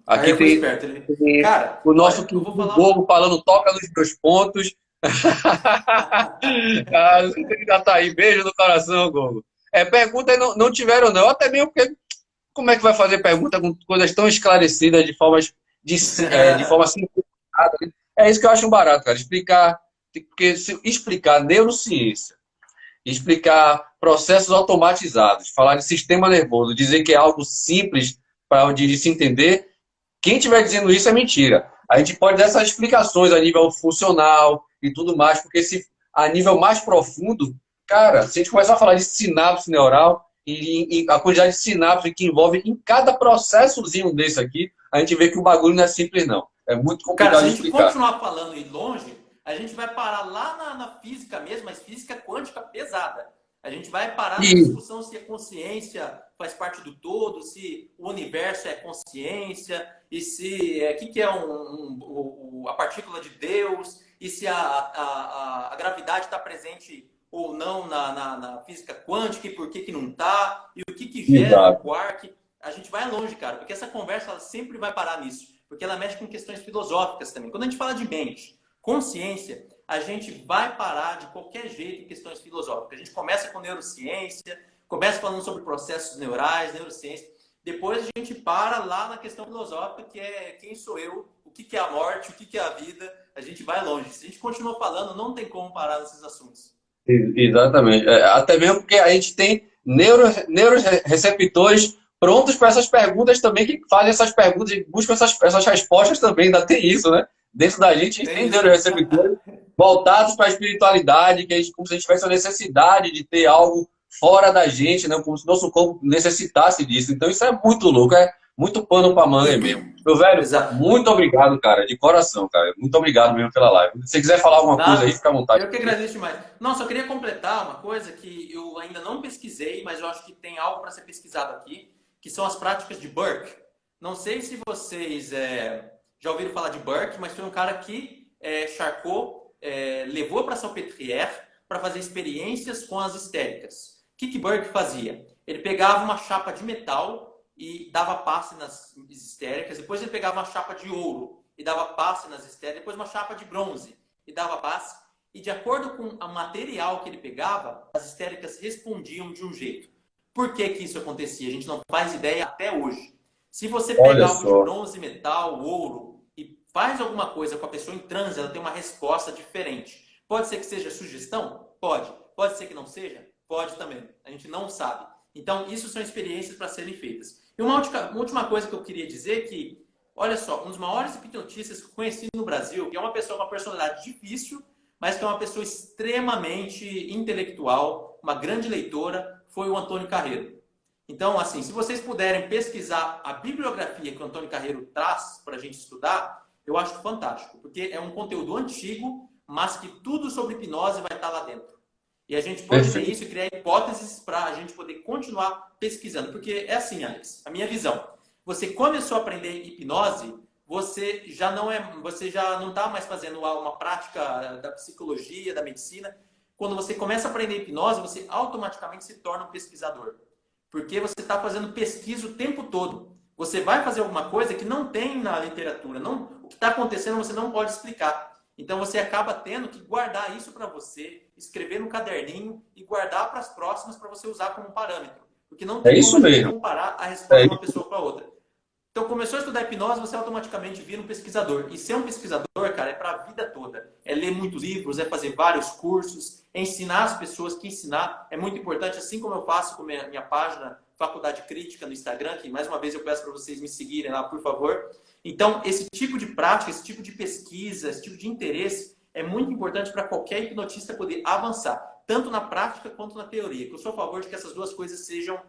Aqui tem esperto, Cara, o nosso Gogo falando, toca nos meus pontos. Você já tá aí, beijo no coração, Gogo. Pergunta aí não tiveram não, até mesmo porque como é que vai fazer pergunta com coisas tão esclarecidas de forma simplificada? É isso que eu acho um barato, cara, explicar, porque se explicar neurociência, explicar processos automatizados, falar de sistema nervoso, dizer que é algo simples para de se entender, quem estiver dizendo isso é mentira. A gente pode dar essas explicações a nível funcional e tudo mais, porque se a nível mais profundo, cara, se a gente começar a falar de sinapse neural e a quantidade de sinapse que envolve em cada processozinho desse aqui, a gente vê que o bagulho não é simples, não. É muito complicado de explicar. Se a gente continuar falando e longe, A gente vai parar lá na física mesmo, mas física quântica pesada. A gente vai parar na E, discussão se a consciência faz parte do todo, se o universo é consciência, e se que é a partícula de Deus, e se a gravidade está presente ou não na física quântica, e por que não está, e o que gera o exato. quark. A gente vai longe, cara, porque essa conversa ela sempre vai parar nisso, porque ela mexe com questões filosóficas também. Quando a gente fala de mente, consciência, a gente vai parar de qualquer jeito em questões filosóficas. A gente começa com neurociência, começa falando sobre processos neurais, neurociência. Depois a gente para lá na questão filosófica, que é quem sou eu, o que é a morte, o que é a vida. A gente vai longe. Se a gente continua falando, não tem como parar nesses assuntos. Exatamente. Até mesmo porque a gente tem neuroreceptores prontos para essas perguntas também, que fazem essas perguntas e buscam essas respostas também. Ainda tem isso, né? Dentro da gente, a gente É tem isso. neuroreceptores voltados para a espiritualidade, que a gente, como se a gente tivesse a necessidade de ter algo fora da gente, né? Como se nosso corpo necessitasse disso. Então isso é muito louco, é muito pano para manga mesmo. Meu velho, Exato. muito obrigado, cara, de coração, cara. Muito obrigado mesmo pela live. Se você quiser falar alguma coisa aí, Nada. fica à vontade. Eu que agradeço demais. Não, só queria completar uma coisa que eu ainda não pesquisei, mas eu acho que tem algo para ser pesquisado aqui, que são as práticas de Burke. Não sei se vocês já ouviram falar de Burke, mas foi um cara que Charcot levou para Salpêtrière para fazer experiências com as histéricas. O que Burke fazia? Ele pegava uma chapa de metal e dava passe nas histéricas, depois ele pegava uma chapa de ouro e dava passe nas histéricas, depois uma chapa de bronze e dava passe, e de acordo com o material que ele pegava, as histéricas respondiam de um jeito. Por que isso acontecia? A gente não faz ideia até hoje. Se você Olha pegar algo de só. bronze, metal, ouro e faz alguma coisa com a pessoa em transe, ela tem uma resposta diferente. Pode ser que seja sugestão? Pode. Pode ser que não seja? Pode também. A gente não sabe. Então, isso são experiências para serem feitas. E uma última coisa que eu queria dizer é que, olha só, um dos maiores hipnotistas que eu conheci no Brasil, que é uma pessoa com uma personalidade difícil, mas que é uma pessoa extremamente intelectual, uma grande leitora, foi o Antônio Carreiro. Então, assim, se vocês puderem pesquisar a bibliografia que o Antônio Carreiro traz para a gente estudar, eu acho fantástico, porque é um conteúdo antigo, mas que tudo sobre hipnose vai estar lá dentro. E a gente pode ler isso e criar hipóteses para a gente poder continuar pesquisando. Porque é assim, Alex, a minha visão. Você começou a aprender hipnose, você já não está mais fazendo uma prática da psicologia, da medicina. Quando você começa a aprender hipnose, você automaticamente se torna um pesquisador. Porque você está fazendo pesquisa o tempo todo. Você vai fazer alguma coisa que não tem na literatura. O que está acontecendo você não pode explicar. Então você acaba tendo que guardar isso para você, escrever no caderninho e guardar para as próximas para você usar como parâmetro. Porque não tem como a gente comparar a resposta de uma pessoa com a outra. Então começou a estudar hipnose, você automaticamente vira um pesquisador. E ser um pesquisador, cara, é para a vida toda. É ler muitos livros, é fazer vários cursos, é ensinar as pessoas, que ensinar é muito importante, assim como eu faço com minha página Faculdade Crítica no Instagram, que mais uma vez eu peço para vocês me seguirem lá, por favor. Então, esse tipo de prática, esse tipo de pesquisa, esse tipo de interesse é muito importante para qualquer hipnotista poder avançar, tanto na prática quanto na teoria. Eu sou a favor de que essas duas coisas sejam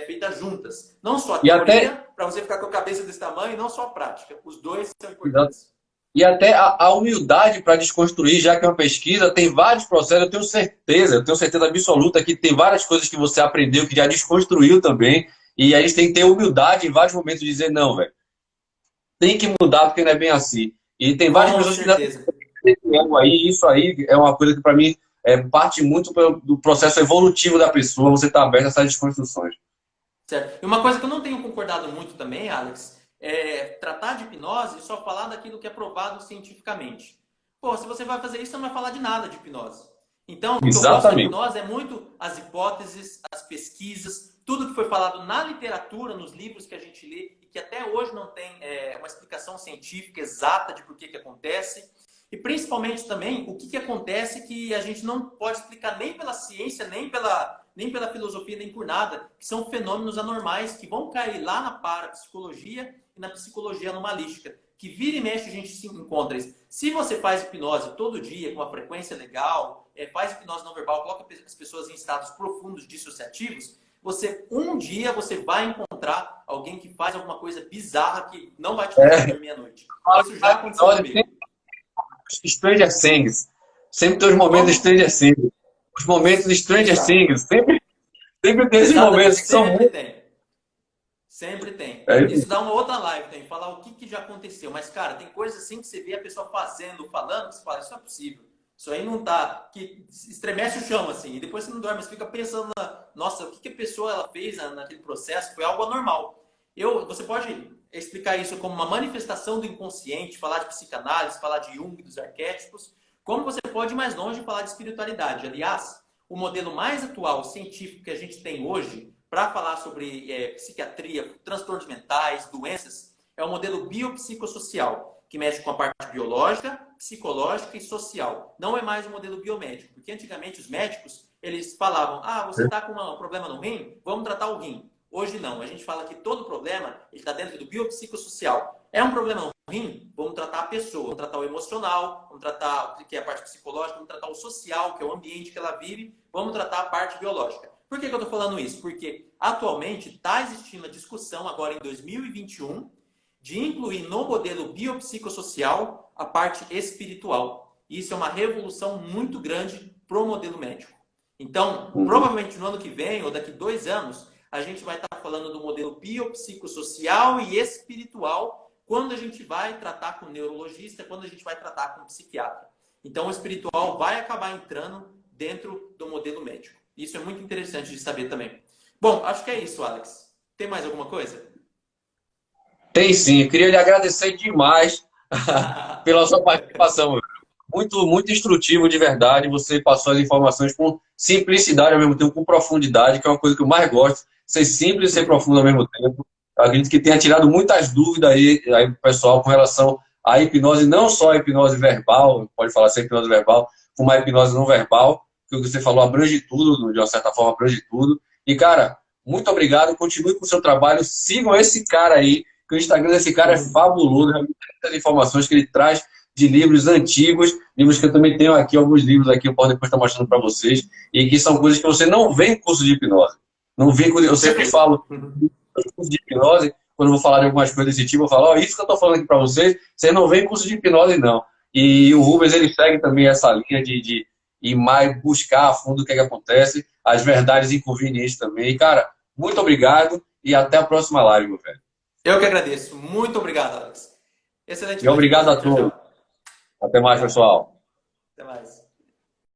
feitas juntas. Não só a teoria, para você ficar com a cabeça desse tamanho, e não só a prática. Os dois são importantes. E até a humildade para desconstruir, já que é uma pesquisa, tem vários processos, eu tenho certeza absoluta que tem várias coisas que você aprendeu, que já desconstruiu também, e a gente tem que ter humildade em vários momentos de dizer, não, velho, tem que mudar porque não é bem assim. E tem várias pessoas que isso aí é uma coisa que para mim parte muito do processo evolutivo da pessoa, você está aberto a essas desconstruções. Certo. E uma coisa que eu não tenho concordado muito também, Alex, é tratar de hipnose e só falar daquilo que é provado cientificamente. Pô, se você vai fazer isso, você não vai falar de nada de hipnose. Então, o que eu gosto da hipnose é muito as hipóteses, as pesquisas, tudo que foi falado na literatura, nos livros que a gente lê, e que até hoje não tem uma explicação científica exata de por que acontece. E principalmente também o que acontece que a gente não pode explicar nem pela ciência, nem pela filosofia, nem por nada, que são fenômenos anormais que vão cair lá na parapsicologia e na psicologia anomalística, que vira e mexe a gente se encontra isso. Se você faz hipnose todo dia, com uma frequência legal, faz hipnose não verbal, coloca as pessoas em estados profundos dissociativos, um dia você vai encontrar alguém que faz alguma coisa bizarra que não vai te deixar dormir à noite. Isso já aconteceu comigo. Stranger Things. Sempre tem os momentos Como? Stranger Things. Os momentos Stranger Exato. Things. Sempre tem esses Exatamente, momentos que são sempre muito. tem. Sempre tem. É Isso isso. dá uma outra live, tem falar o que, que já aconteceu. Mas, cara, tem coisas assim que você vê a pessoa fazendo, falando, que você fala, isso não é possível. Isso aí não tá. Que estremece o chão, assim. E depois você não dorme, você fica pensando, nossa, o que, que a pessoa ela fez naquele processo? Foi algo anormal. Você pode explicar isso como uma manifestação do inconsciente, falar de psicanálise, falar de Jung, dos arquétipos, como você pode ir mais longe e falar de espiritualidade. Aliás, o modelo mais atual científico que a gente tem hoje para falar sobre psiquiatria, transtornos mentais, doenças, é o modelo biopsicossocial, que mexe com a parte biológica, psicológica e social. Não é mais o modelo biomédico, porque antigamente os médicos, eles falavam, você está com um problema no rim, vamos tratar o rim. Hoje não, a gente fala que todo problema está dentro do biopsicossocial. É um problema no rim, vamos tratar a pessoa, vamos tratar o emocional, vamos tratar o que é a parte psicológica, vamos tratar o social, que é o ambiente que ela vive, vamos tratar a parte biológica. Por que eu estou falando isso? Porque atualmente está existindo a discussão agora em 2021 de incluir no modelo biopsicossocial a parte espiritual. Isso é uma revolução muito grande para o modelo médico. Então, provavelmente no ano que vem ou daqui 2 anos, a gente vai estar falando do modelo biopsicossocial e espiritual quando a gente vai tratar com neurologista, quando a gente vai tratar com psiquiatra. Então, o espiritual vai acabar entrando dentro do modelo médico. Isso é muito interessante de saber também. Bom, acho que é isso, Alex. Tem mais alguma coisa? Tem sim. Eu queria lhe agradecer demais pela sua participação. Meu. Muito instrutivo de verdade. Você passou as informações com simplicidade ao mesmo tempo, com profundidade, que é uma coisa que eu mais gosto. Ser simples e ser profundo ao mesmo tempo. Eu acredito que tenha tirado muitas dúvidas aí pro pessoal com relação à hipnose, não só a hipnose verbal, pode falar sem hipnose verbal, como a hipnose não verbal, que o que você falou abrange tudo, de uma certa forma abrange tudo. E, cara, muito obrigado. Continue com o seu trabalho. Sigam esse cara aí, que o Instagram desse cara é fabuloso. Muitas informações que ele traz de livros antigos, livros que eu também tenho aqui, alguns livros aqui, eu posso depois estar mostrando para vocês, e que são coisas que você não vê em curso de hipnose. Não vê, eu sempre falo em curso de hipnose, quando eu vou falar de algumas coisas desse tipo, eu falo, isso que eu estou falando aqui para vocês, vocês não vê em curso de hipnose, não. E o Rubens, ele segue também essa linha de ir mais buscar a fundo o que, é que acontece, as verdades inconvenientes também. E, cara, muito obrigado e até a próxima live, meu velho. Eu que agradeço. Muito obrigado, Alex. Excelente E noite para obrigado você. a Tchau, todos. tchau. Até mais, Obrigado. pessoal. Até mais.